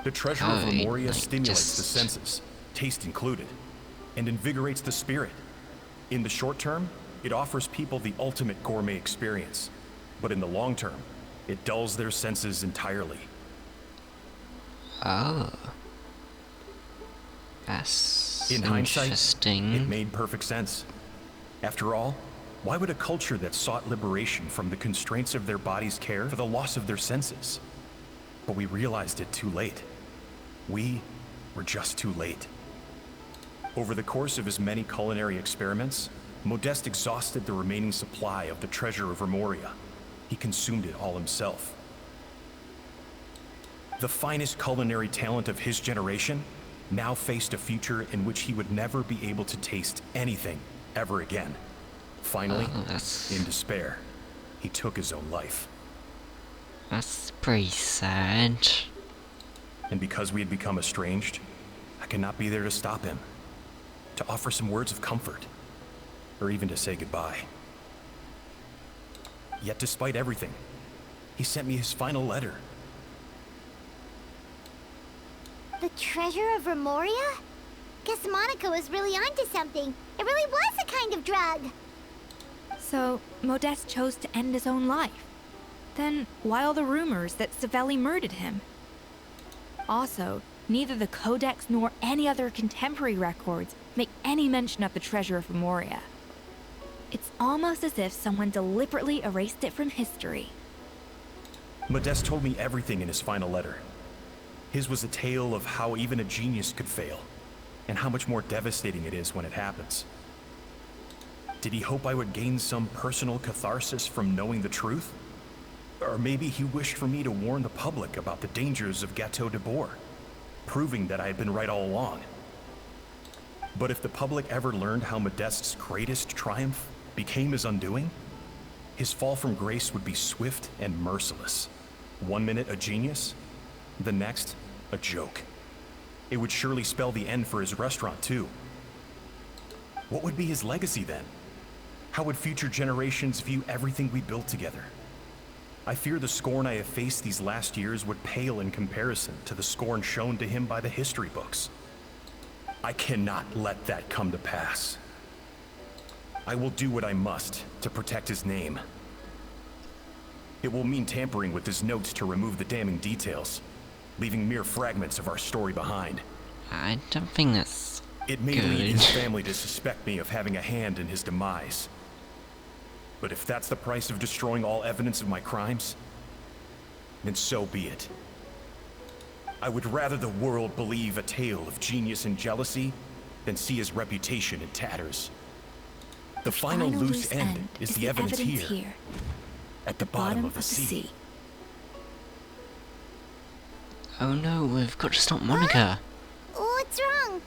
Speaker 10: The treasure of
Speaker 1: Right,
Speaker 10: Remoria
Speaker 1: like
Speaker 10: stimulates the
Speaker 1: just-
Speaker 10: senses, taste included, and invigorates the spirit. In the short term, it offers people the ultimate gourmet experience, but in the long term, it dulls their senses entirely.
Speaker 1: Oh, that's
Speaker 10: In hindsight,
Speaker 1: interesting.
Speaker 10: it made perfect sense. After all, why would a culture that sought liberation from the constraints of their bodies care for the loss of their senses? But we realized it too late. We were just too late. Over the course of his many culinary experiments, Modeste exhausted the remaining supply of the treasure of Remoria. He consumed it all himself. The finest culinary talent of his generation now faced a future in which he would never be able to taste anything ever again. Finally,
Speaker 1: Oh, that's
Speaker 10: in despair, he took his own life.
Speaker 1: that's pretty sad.
Speaker 10: And because we had become estranged, I could not be there to stop him, to offer some words of comfort, or even to say goodbye. Yet despite everything, he sent me his final letter.
Speaker 2: The treasure of Remoria? Guess Monica was really onto something. It really was a kind of drug.
Speaker 3: So, Modeste chose to end his own life. Then, why all the rumors that Savelli murdered him? Also, neither the Codex nor any other contemporary records make any mention of the treasure of Remoria. It's almost as if someone deliberately erased it from history.
Speaker 10: Modeste told me everything in his final letter. His was a tale of how even a genius could fail, and how much more devastating it is when it happens. Did he hope I would gain some personal catharsis from knowing the truth? Or maybe he wished for me to warn the public about the dangers of Gateau de Boer, proving that I had been right all along. But if the public ever learned how Modeste's greatest triumph became his undoing, his fall from grace would be swift and merciless. 1 minute a genius, the next a joke. It would surely spell the end for his restaurant, too. What would be his legacy then? How would future generations view everything we built together? I fear the scorn I have faced these last years would pale in comparison to the scorn shown to him by the history books. I cannot let that come to pass. I will do what I must to protect his name. It will mean tampering with his notes to remove the damning details, leaving mere fragments of our story behind.
Speaker 1: I don't think that's
Speaker 10: It may
Speaker 1: good.
Speaker 10: lead his family to suspect me of having a hand in his demise. But if that's the price of destroying all evidence of my crimes, then so be it. I would rather the world believe a tale of genius and jealousy than see his reputation in tatters. The final loose end is the evidence here, at the bottom of the sea.
Speaker 1: Oh no, we've got to stop Monica.
Speaker 2: What's wrong?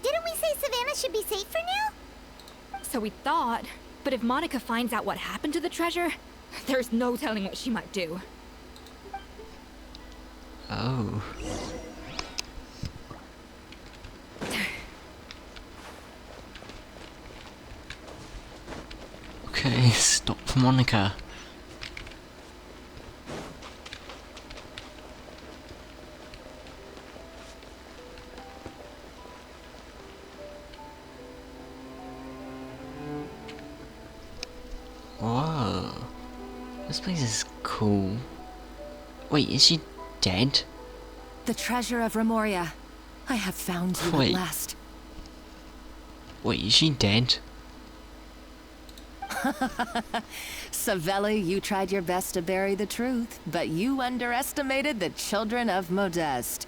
Speaker 2: Didn't we say Savannah should be safe for now?
Speaker 3: So we thought, but if Monica finds out what happened to the treasure, there's no telling what she might do.
Speaker 1: Oh. Okay, stop Monica. Whoa. This place is cool. Wait, is she dead?
Speaker 9: The treasure of Remoria. I have found you
Speaker 1: Wait.
Speaker 9: at last.
Speaker 1: Wait, is she dead?
Speaker 9: Savelli, you tried your best to bury the truth, but you underestimated the children of Modeste.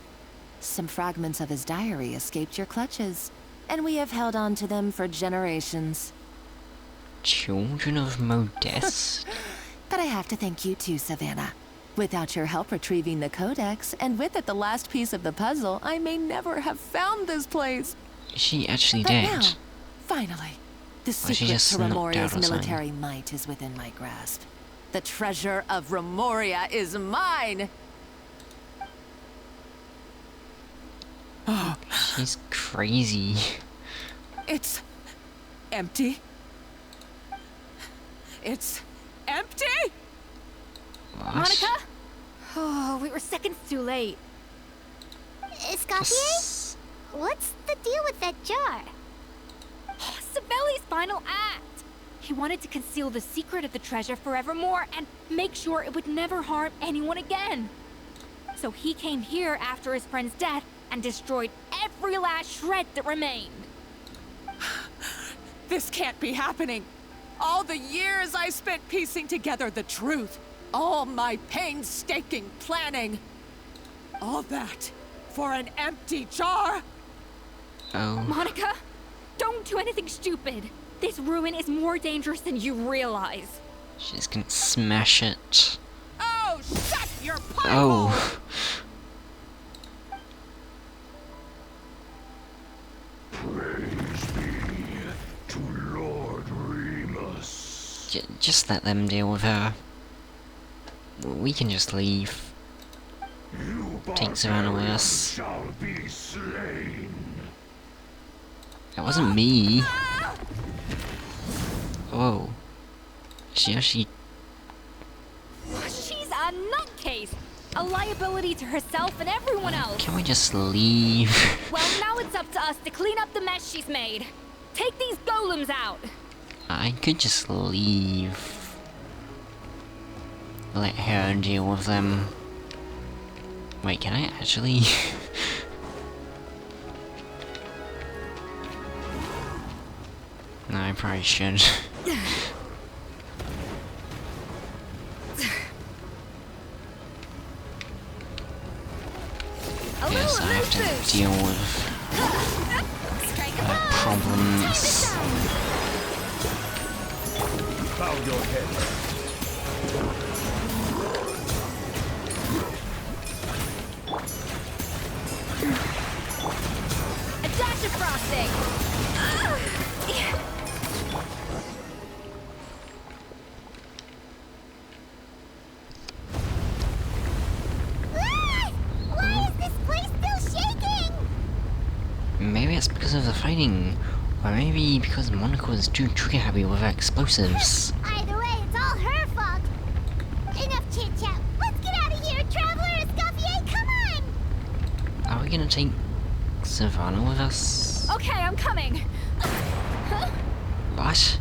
Speaker 9: Some fragments of his diary escaped your clutches, and we have held on to them for generations.
Speaker 1: Children of Modeste?
Speaker 9: But I have to thank you too, Savannah. Without your help retrieving the codex, and with it the last piece of the puzzle, I may never have found this place.
Speaker 1: Is she actually
Speaker 9: But
Speaker 1: dead?
Speaker 9: now, finally, the
Speaker 1: Or she
Speaker 9: secret
Speaker 1: just
Speaker 9: to
Speaker 1: knocked out
Speaker 9: Remoria's
Speaker 1: or something?
Speaker 9: military might is within my grasp. The treasure of Remoria is mine!
Speaker 1: She's crazy.
Speaker 7: It's empty. It's empty?
Speaker 1: What?
Speaker 3: Monica? Oh, we were seconds too late.
Speaker 2: Escoffier?
Speaker 1: Just-
Speaker 2: What's the deal with that jar?
Speaker 3: Oh, Savelli's final act. He wanted to conceal the secret of the treasure forevermore and make sure it would never harm anyone again. So he came here after his friend's death and destroyed every last shred that remained.
Speaker 7: This can't be happening. All the years I spent piecing together the truth. All my painstaking planning. All that for an empty jar.
Speaker 1: Oh.
Speaker 3: Monica, don't do anything stupid. This ruin is more dangerous than you realize.
Speaker 1: She's gonna smash it.
Speaker 7: Oh, shut your pipe hole!
Speaker 1: Oh. Just let them deal with her. We can just leave. Take Savannah with us. It wasn't me. Oh. She actually...
Speaker 3: She's a nutcase. A liability to herself and everyone else.
Speaker 1: Can we just leave?
Speaker 3: Well, now it's up to us to clean up the mess she's made. Take these golems out.
Speaker 1: I could just leave. Let her deal with them. Wait, can I actually? No, I probably should. Yes, I have to deal with problems.
Speaker 10: Bow your head.
Speaker 3: A dash of frosting.
Speaker 2: Ah! Why is this place still shaking?
Speaker 1: fighting. Or maybe because Monica was too trigger-happy with her explosives.
Speaker 2: Either way, it's all her fault. Enough chit-chat. Let's get out of here, Traveler Escoffier, come on!
Speaker 1: Are we gonna take Savannah with us?
Speaker 3: Okay, I'm coming.
Speaker 1: What?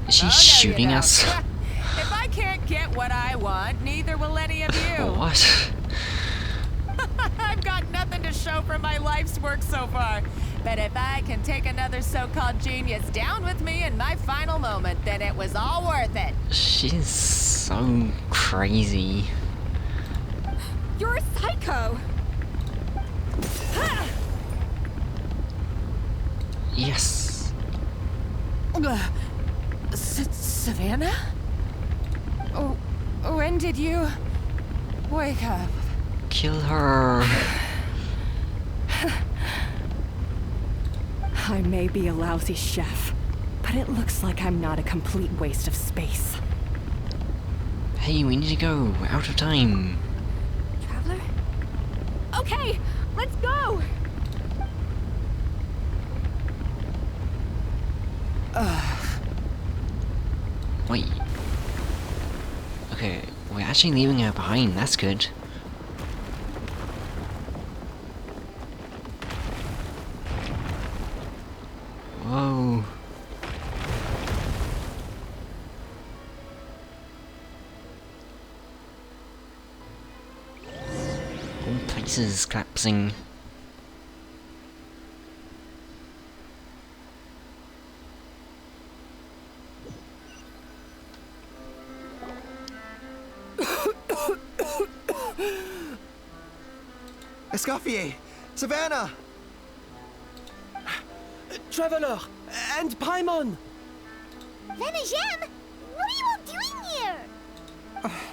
Speaker 1: Is she
Speaker 11: Oh, no,
Speaker 1: shooting
Speaker 11: you don't.
Speaker 1: us?
Speaker 11: If I can't get what I want, neither will any of you.
Speaker 1: What?
Speaker 11: I've got nothing to show for my life's work so far. But if I can take another so-called genius down with me in my final moment, then it was all worth it.
Speaker 1: She's so crazy.
Speaker 3: You're a psycho.
Speaker 1: Yes.
Speaker 11: Savannah? Oh, when did you wake up?
Speaker 1: Kill her.
Speaker 7: I may be a lousy chef, but it looks like I'm not a complete waste of space.
Speaker 1: Hey, we need to go. We're out of time.
Speaker 3: Traveler? Okay, let's go.
Speaker 1: Wait. Okay, we're actually leaving her behind. That's good. Whoa. Whole place is collapsing.
Speaker 6: Escoffier! Savannah!
Speaker 4: Traveler! And Paimon!
Speaker 2: Venejem, what are you all doing here?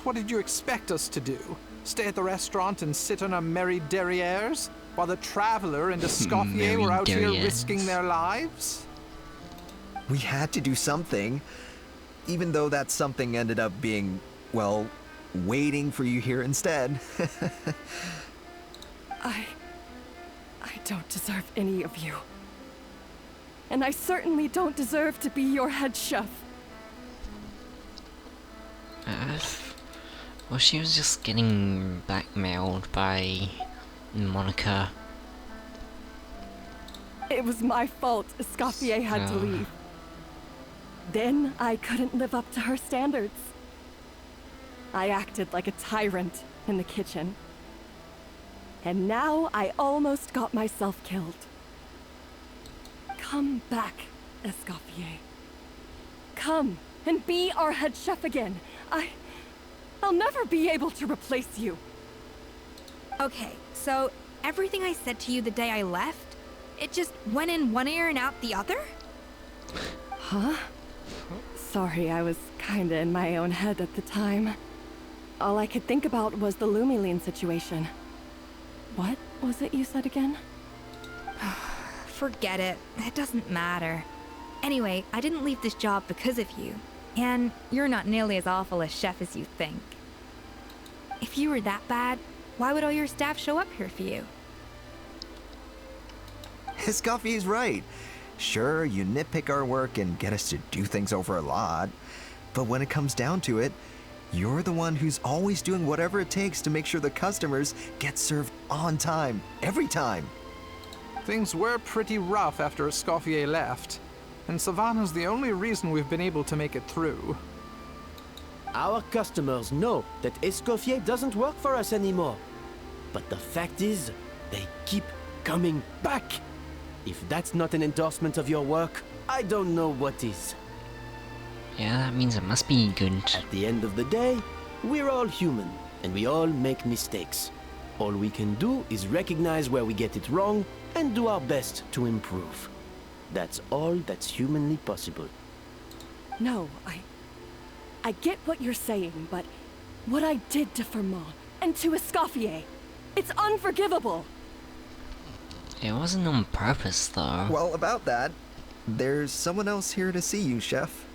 Speaker 5: What did you expect us to do? Stay at the restaurant and sit on our merry derrieres while the Traveler and Escoffier were out here
Speaker 1: derrieres.
Speaker 5: risking their lives?
Speaker 6: We had to do something. Even though that something ended up being, well, waiting for you here instead.
Speaker 7: I don't deserve any of you. And I certainly don't deserve to be your head chef.
Speaker 1: Well, she was just getting blackmailed by Monica.
Speaker 7: It was my fault Escoffier had to
Speaker 1: Oh.
Speaker 7: leave. Then I couldn't live up to her standards. I acted like a tyrant in the kitchen. And now I almost got myself killed. Come back, Escoffier. Come and be our head chef again. I'll never be able to replace you.
Speaker 3: Okay, so everything I said to you the day I left, it just went in one ear and out the other?
Speaker 7: Huh? Sorry, I was kinda in my own head at the time. All I could think about was the Lumiline situation. What was it you said again?
Speaker 3: Forget it. It doesn't matter. Anyway, I didn't leave this job because of you. And you're not nearly as awful a chef as you think. If you were that bad, why would all your staff show up here for you?
Speaker 6: Escoffier's right. Sure, you nitpick our work and get us to do things over a lot. But when it comes down to it, you're the one who's always doing whatever it takes to make sure the customers get served on time, every time.
Speaker 5: Things were pretty rough after Escoffier left, and Savannah's the only reason we've been able to make it through.
Speaker 4: Our customers know that Escoffier doesn't work for us anymore. But the fact is, they keep coming back. If that's not an endorsement of your work, I don't know what is.
Speaker 1: Yeah, that means it must be good.
Speaker 4: At the end of the day, we're all human, and we all make mistakes. All we can do is recognize where we get it wrong and do our best to improve. That's all that's humanly possible.
Speaker 7: No, I get what you're saying, but what I did to Fermat and to Escoffier, it's unforgivable.
Speaker 1: It wasn't on purpose, though.
Speaker 6: Well, about that, there's someone else here to see you, Chef.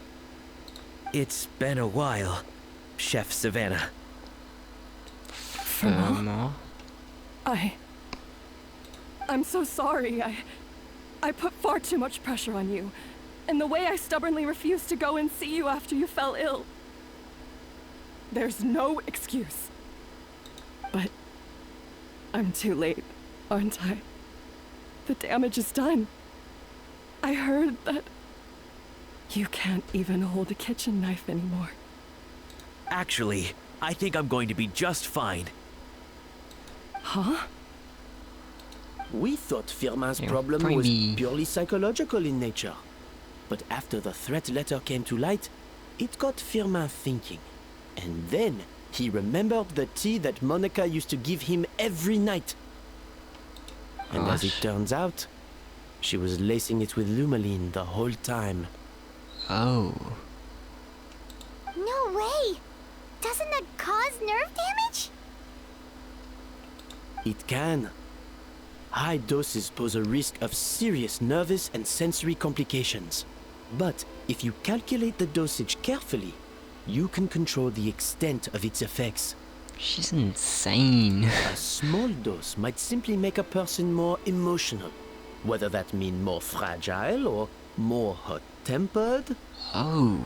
Speaker 8: It's been a while, Chef Savannah.
Speaker 1: Fermat?
Speaker 7: I'm so sorry. I put far too much pressure on you, and the way I stubbornly refused to go and see you after you fell ill. There's no excuse. But I'm too late, aren't I? The damage is done. I heard that you can't even hold a kitchen knife anymore.
Speaker 8: Actually, I think I'm going to be just fine.
Speaker 7: Huh?
Speaker 4: We thought Firmin's
Speaker 1: Yeah,
Speaker 4: problem was
Speaker 1: probably-
Speaker 4: purely psychological in nature. But after the threat letter came to light, it got Firmin thinking. And then he remembered the tea that Monica used to give him every night. And as it
Speaker 1: What?
Speaker 4: turns out, she was lacing it with Lumaline the whole time.
Speaker 1: Oh.
Speaker 2: No way! Doesn't that cause nerve damage?
Speaker 4: It can. High doses pose a risk of serious nervous and sensory complications. But if you calculate the dosage carefully, you can control the extent of its effects.
Speaker 1: She's insane.
Speaker 4: A small dose might simply make a person more emotional, whether that mean more fragile or more hot-tempered.
Speaker 1: Oh.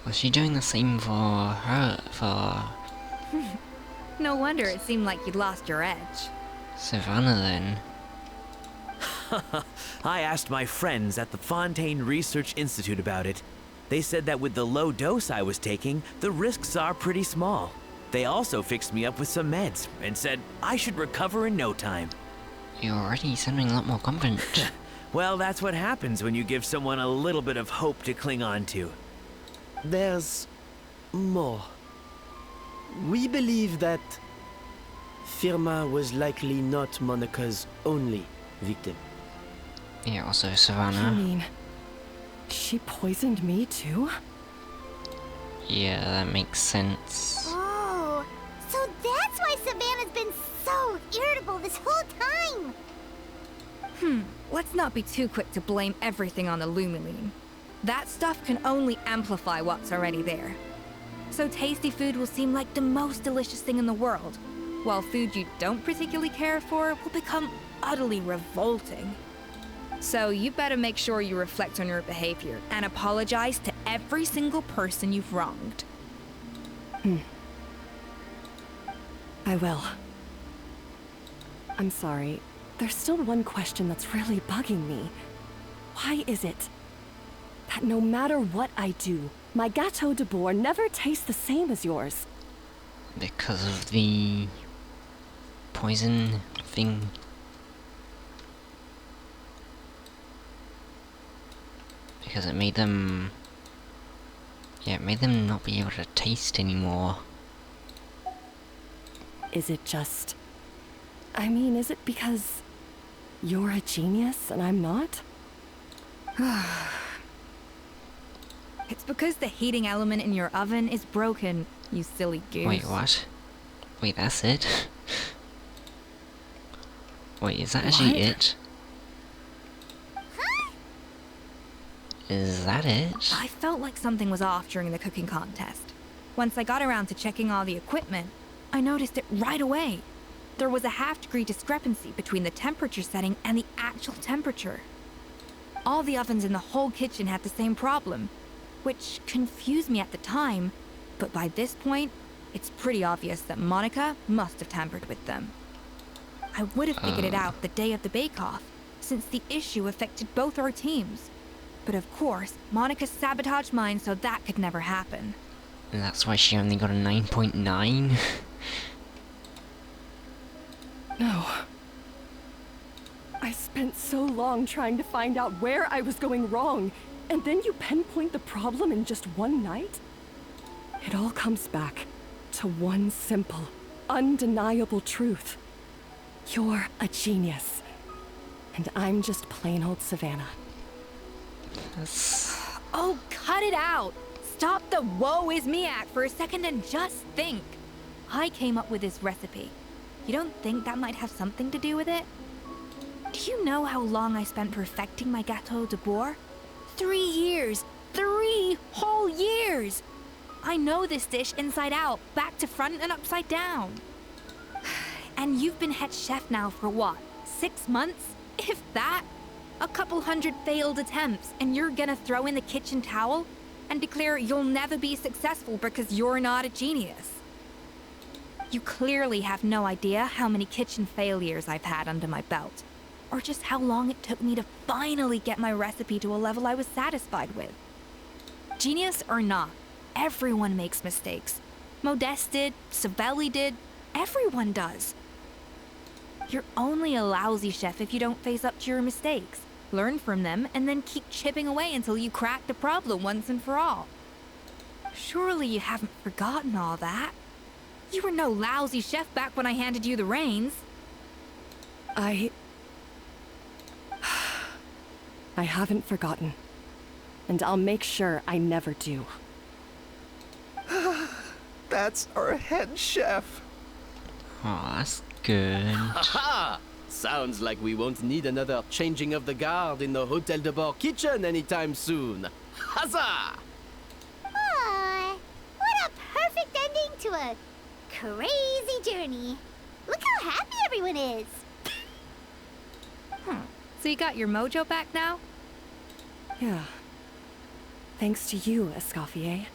Speaker 1: Was she doing the same for her, for
Speaker 3: No wonder it seemed like you'd lost your edge.
Speaker 1: Savannah then?
Speaker 8: I asked my friends at the Fontaine Research Institute about it. They said that with the low dose I was taking, the risks are pretty small. They also fixed me up with some meds and said I should recover in no time.
Speaker 1: You're already sounding a lot more confident.
Speaker 8: Well, that's what happens when you give someone a little bit of hope to cling on to.
Speaker 4: There's more. We believe that Firmin was likely not Monica's only victim.
Speaker 1: Yeah, also
Speaker 7: You
Speaker 1: Savannah.
Speaker 7: mean she poisoned me too?
Speaker 1: Yeah, that makes sense.
Speaker 2: Oh, so that's why Savannah's been so irritable this whole time!
Speaker 3: Let's not be too quick to blame everything on the Lumaline. That stuff can only amplify what's already there. So tasty food will seem like the most delicious thing in the world, while food you don't particularly care for will become utterly revolting. So you better make sure you reflect on your behavior and apologize to every single person you've wronged.
Speaker 7: I will. I'm sorry. There's still one question that's really bugging me. Why is it that no matter what I do, my Gâteau de Bourg never tastes the same as yours?
Speaker 1: Because of the poison thing. Because it made them... Yeah, it made them not be able to taste anymore.
Speaker 7: Is it just... I mean, is it because you're a genius and I'm not?
Speaker 3: It's because the heating element in your oven is broken, you silly goose.
Speaker 1: Wait, what? Wait, that's it? Wait, is that actually
Speaker 7: What?
Speaker 1: it? Is that it?
Speaker 3: I felt like something was off during the cooking contest. Once I got around to checking all the equipment, I noticed it right away. There was a half-degree discrepancy between the temperature setting and the actual temperature. All the ovens in the whole kitchen had the same problem, which confused me at the time, but by this point, it's pretty obvious that Monica must have tampered with them. I would have figured it out the day of the bake-off, since the issue affected both our teams. But of course, Monica sabotaged mine so that could never happen.
Speaker 1: And that's why she only got a 9.9?
Speaker 7: No. I spent so long trying to find out where I was going wrong, and then you pinpoint the problem in just one night? It all comes back to one simple, undeniable truth. You're a genius, and I'm just plain old Savannah.
Speaker 1: That's...
Speaker 3: Oh, cut it out! Stop the woe is me act for a second and just think. I came up with this recipe. You don't think that might have something to do with it? Do you know how long I spent perfecting my Gâteau de Bourg? 3 years! 3 whole years! I know this dish inside out, back to front and upside down. And you've been head chef now for what, 6 months? If that? A couple hundred failed attempts, and you're gonna throw in the kitchen towel and declare you'll never be successful because you're not a genius. You clearly have no idea how many kitchen failures I've had under my belt, or just how long it took me to finally get my recipe to a level I was satisfied with. Genius or not, everyone makes mistakes. Modeste did, Savelli did, everyone does. You're only a lousy chef if you don't face up to your mistakes, learn from them, and then keep chipping away until you crack the problem once and for all. Surely you haven't forgotten all that. You were no lousy chef back when I handed you the reins.
Speaker 7: I haven't forgotten. And I'll make sure I never do.
Speaker 6: That's our head chef.
Speaker 1: Oh, that's good.
Speaker 4: Haha! Sounds like we won't need another changing of the guard in the Hôtel de Bord kitchen anytime soon. Huzzah!
Speaker 2: Aw, what a perfect ending to a crazy journey. Look how happy everyone is.
Speaker 3: So you got your mojo back now?
Speaker 7: Yeah. Thanks to you, Escoffier.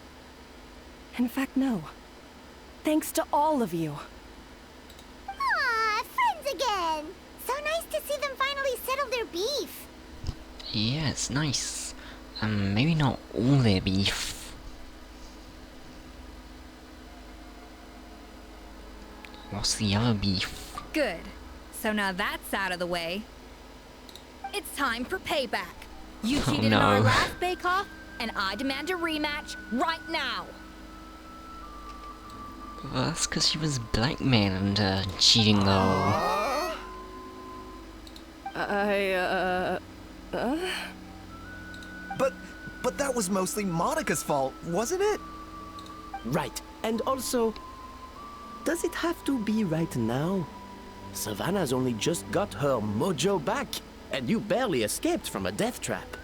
Speaker 7: In fact, no. Thanks to all of you.
Speaker 2: Aw, friends again. So nice to see them finally settle their beef.
Speaker 1: Yeah, it's nice. Maybe not all their beef. What's the other beef?
Speaker 3: Good. So now that's out of the way. It's time for payback. You cheated in our
Speaker 1: no.
Speaker 3: last bake-off, and I demand a rematch right now.
Speaker 1: Well, that's because she was blackmailed and cheating though.
Speaker 6: But that was mostly Monica's fault, wasn't it?
Speaker 4: Right. And also, does it have to be right now? Savannah's only just got her mojo back, and you barely escaped from a death trap.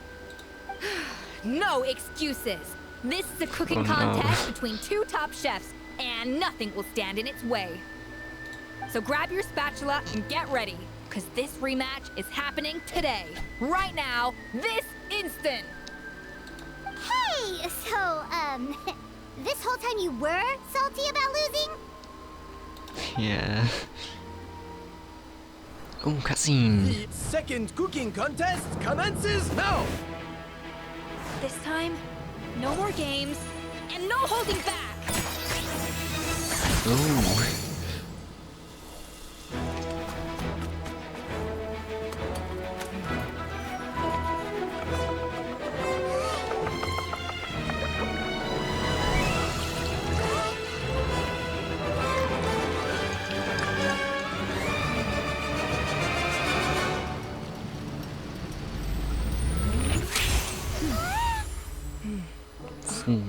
Speaker 3: No excuses. This is a cooking
Speaker 1: Oh, no.
Speaker 3: contest between two top chefs, and nothing will stand in its way. So grab your spatula and get ready, because this rematch is happening today. Right now, this instant.
Speaker 2: Hey, so, this whole time you were salty about losing?
Speaker 1: Yeah. Oh, cutscene.
Speaker 4: The second cooking contest commences now!
Speaker 3: This time, no more games, and no holding back.
Speaker 1: Ooh.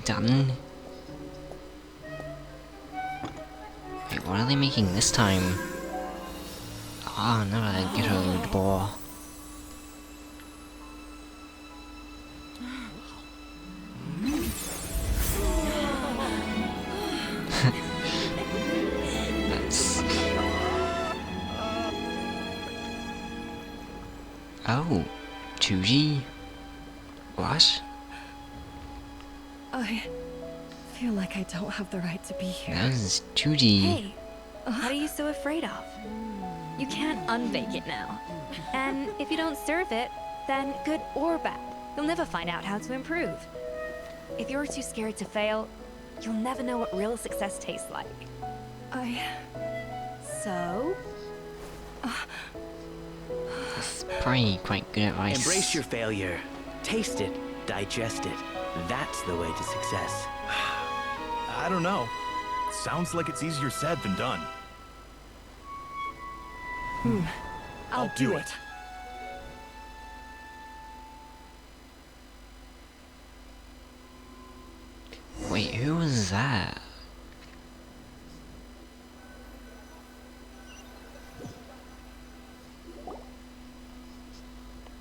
Speaker 1: Done. Wait, what are they making this time? Ah, another ghetto boar. That's... Oh, 2G? What?
Speaker 7: I feel like I don't have the right to be here.
Speaker 1: That was 2D.
Speaker 3: Hey, what are you so afraid of? You can't unbake it now. And if you don't serve it, then good or bad, you'll never find out how to improve. If you're too scared to fail, you'll never know what real success tastes like. So?
Speaker 1: That's probably quite good advice.
Speaker 8: Embrace your failure. Taste it. Digest it. That's the way to success.
Speaker 10: I don't know. Sounds like it's easier said than done.
Speaker 7: I'll do it.
Speaker 1: Wait, who was that?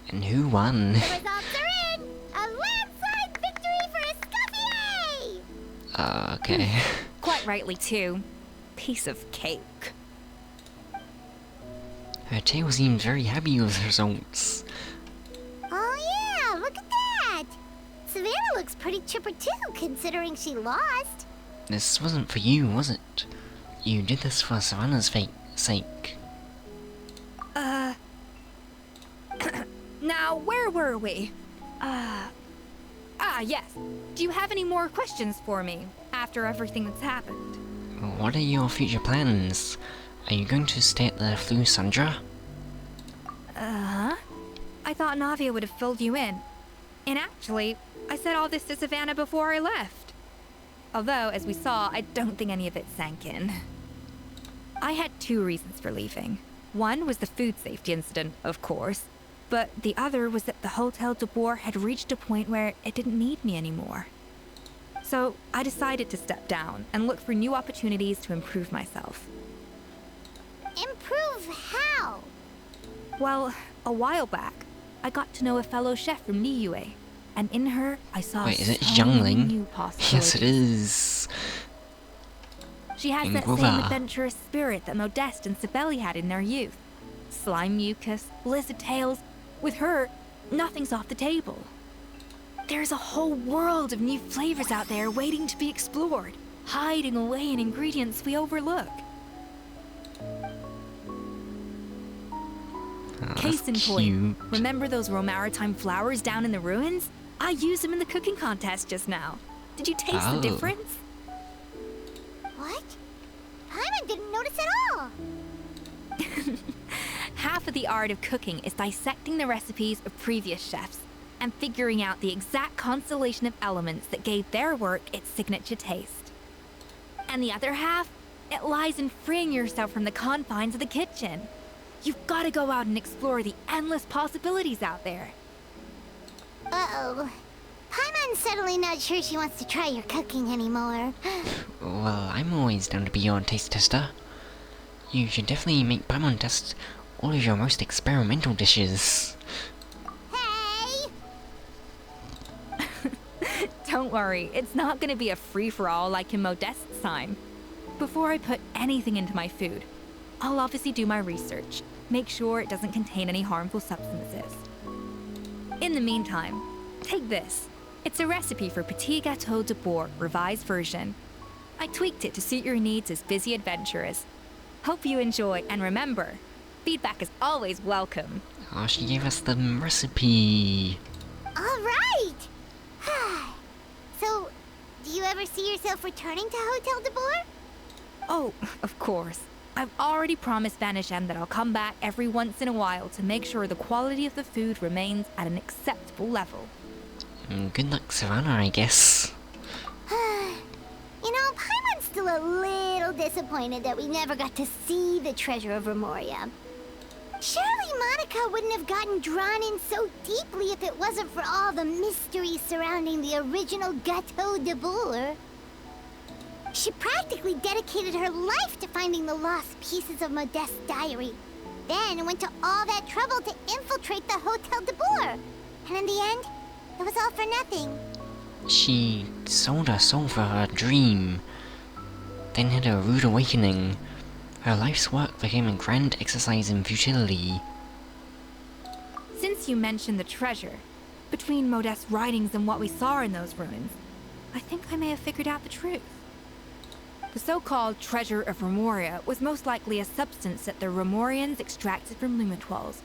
Speaker 1: And who won?
Speaker 2: The results are in! A landslide victory for Escoffier!
Speaker 1: Okay.
Speaker 3: Quite rightly, too. Piece of cake.
Speaker 1: Her tail seems very happy with the results.
Speaker 2: looks pretty chipper too, considering she lost.
Speaker 1: This wasn't for you, was it? You did this for Savannah's sake.
Speaker 3: Now, where were we? Yes. Do you have any more questions for me after everything that's happened?
Speaker 1: What are your future plans? Are you going to stay at the Flu Sundra?
Speaker 3: I thought Navia would have filled you in. And actually, I said all this to Savannah before I left. Although, as we saw, I don't think any of it sank in. I had 2 reasons for leaving. One was the food safety incident, of course. But the other was that the Hotel de Boer had reached a point where it didn't need me anymore. So I decided to step down and look for new opportunities to improve myself.
Speaker 2: Improve how?
Speaker 3: Well, a while back, I got to know a fellow chef from Niue, and in her, I saw
Speaker 1: Wait, is it
Speaker 3: so many new
Speaker 1: Youngling?
Speaker 3: possibilities.
Speaker 1: Yes, it is.
Speaker 3: She has that same
Speaker 1: Ingruva.
Speaker 3: adventurous spirit that Modeste and Sibeli had in their youth. Slime mucus, blizzard tails. With her, nothing's off the table. There's a whole world of new flavors out there waiting to be explored, hiding away in ingredients we overlook. Case in point, remember those Romaritime flowers down in the ruins? I used them in the cooking contest just now. Did you taste the difference?
Speaker 2: What? Paimon didn't notice at all.
Speaker 3: Half of the art of cooking is dissecting the recipes of previous chefs and figuring out the exact constellation of elements that gave their work its signature taste. And the other half, it lies in freeing yourself from the confines of the kitchen. You've got to go out and explore the endless possibilities out there.
Speaker 2: Uh-oh. Paimon's suddenly not sure she wants to try your cooking anymore.
Speaker 1: Well, I'm always down to be your taste tester. You should definitely make Paimon test all of your most experimental dishes.
Speaker 2: Hey!
Speaker 3: Don't worry, it's not going to be a free-for-all like in Modeste's time. Before I put anything into my food, I'll obviously do my research, make sure it doesn't contain any harmful substances. In the meantime, take this. It's a recipe for Petit Gâteau de Boer, revised version. I tweaked it to suit your needs as busy adventurers. Hope you enjoy, and remember, feedback is always welcome.
Speaker 1: Oh, she gave us the recipe.
Speaker 2: All right! So, do you ever see yourself returning to Hotel de Boer?
Speaker 3: Oh, of course. I've already promised Vanishem that I'll come back every once in a while to make sure the quality of the food remains at an acceptable level.
Speaker 1: Good luck, Savannah, I guess.
Speaker 2: You know, Paimon's still a little disappointed that we never got to see the treasure of Remoria. Surely Monica wouldn't have gotten drawn in so deeply if it wasn't for all the mystery surrounding the original Gâteau de Boer. She practically dedicated her life to finding the lost pieces of Modeste's diary, then went to all that trouble to infiltrate the Hotel de Boer. And in the end, it was all for nothing.
Speaker 1: She sold her soul for her dream, then had a rude awakening. Her life's work became a grand exercise in futility.
Speaker 3: Since you mentioned the treasure, between Modeste's writings and what we saw in those ruins, I think I may have figured out the truth. The so-called treasure of Remoria was most likely a substance that the Remorians extracted from Lumitwals,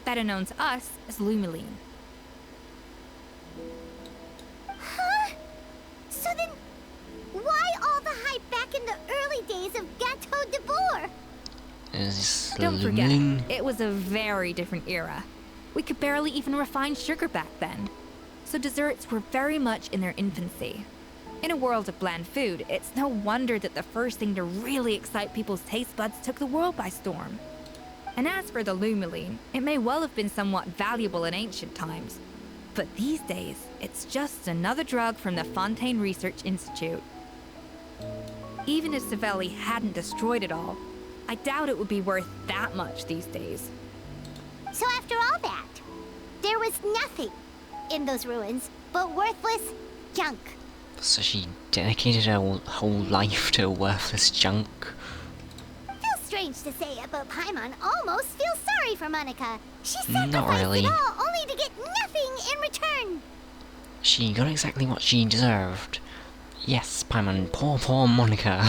Speaker 3: better known to us as Lumiline.
Speaker 2: Huh? So then, why all the hype back in the early days of Gâteau de Boer?
Speaker 3: Don't forget,
Speaker 1: Lumiline?
Speaker 3: it was a very different era. We could barely even refine sugar back then, so desserts were very much in their infancy. In a world of bland food, it's no wonder that the first thing to really excite people's taste buds took the world by storm. And as for the Lumiline, it may well have been somewhat valuable in ancient times. But these days, it's just another drug from the Fontaine Research Institute. Even if Savelli hadn't destroyed it all, I doubt it would be worth that much these days.
Speaker 2: So after all that, there was nothing in those ruins but worthless junk.
Speaker 1: So she dedicated her whole life to worthless junk.
Speaker 2: Feels strange to say it, but Paimon almost feels sorry for Monica. She
Speaker 1: Not
Speaker 2: sacrificed
Speaker 1: really.
Speaker 2: it all only to get nothing in return.
Speaker 1: She got exactly what she deserved. Yes, Paimon, poor Monica.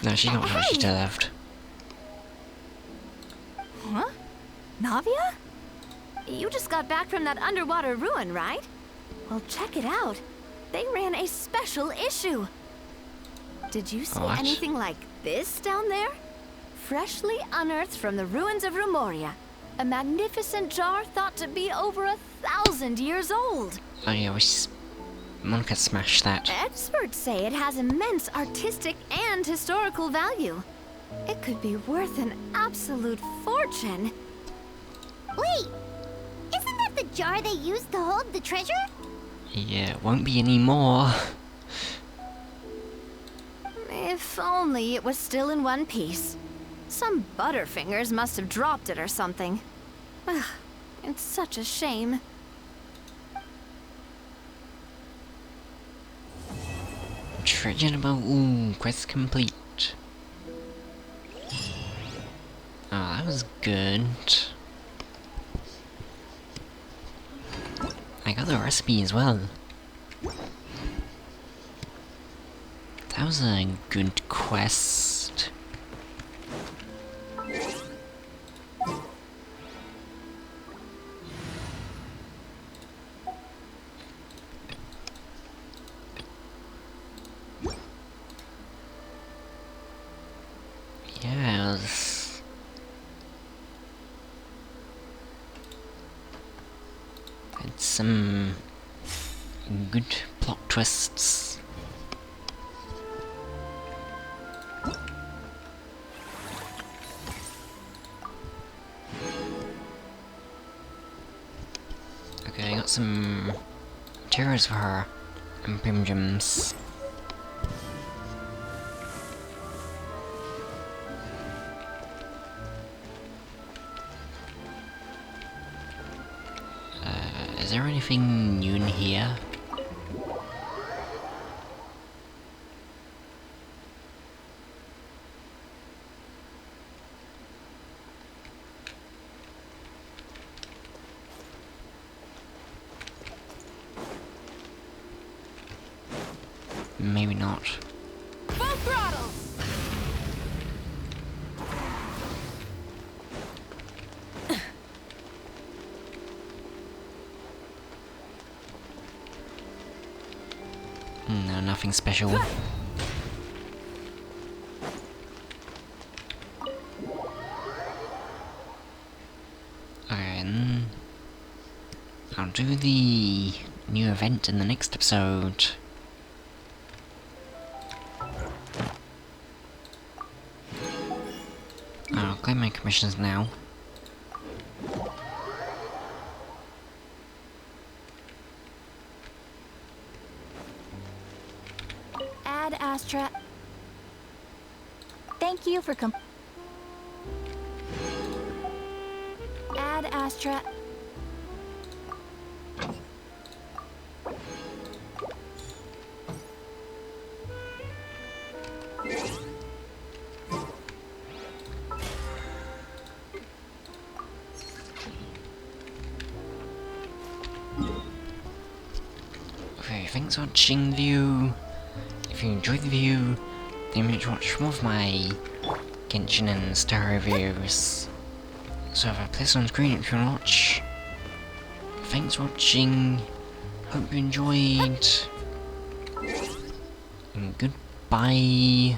Speaker 1: No, she got what she deserved.
Speaker 2: Huh? Navia? You just got back from that underwater ruin, right? Well, check it out. They ran a special issue. Did you see
Speaker 1: What?
Speaker 2: anything like this down there? Freshly unearthed from the ruins of Rumoria. A magnificent jar thought to be over 1,000 years old.
Speaker 1: Oh yeah, Monica smashed that.
Speaker 2: Experts say it has immense artistic and historical value. It could be worth an absolute fortune. Wait! Isn't that the jar they used to hold the treasure?
Speaker 1: Yeah, it won't be any more.
Speaker 2: If only it was still in one piece. Some butterfingers must have dropped it or something. Ugh, it's such a shame.
Speaker 1: Treasure ooh, quest complete. Oh, that was good. I got the recipe as well. That was a good quest. Yeah, it was... had some good plot twists. Okay, I got some materials for her and Prim Gems. Is there anything new in here? Maybe not.
Speaker 3: Full throttle!
Speaker 1: No, nothing special. And I'll do the new event in the next episode. I'll claim my commissions now.
Speaker 2: Ad Astra. Thank you for Ad Astra.
Speaker 1: Okay, thanks for watching the video. If you enjoyed the video, then remember to watch more of my Genshin and Star reviews. So if I place on screen if you want to watch. Thanks for watching. Hope you enjoyed. And goodbye.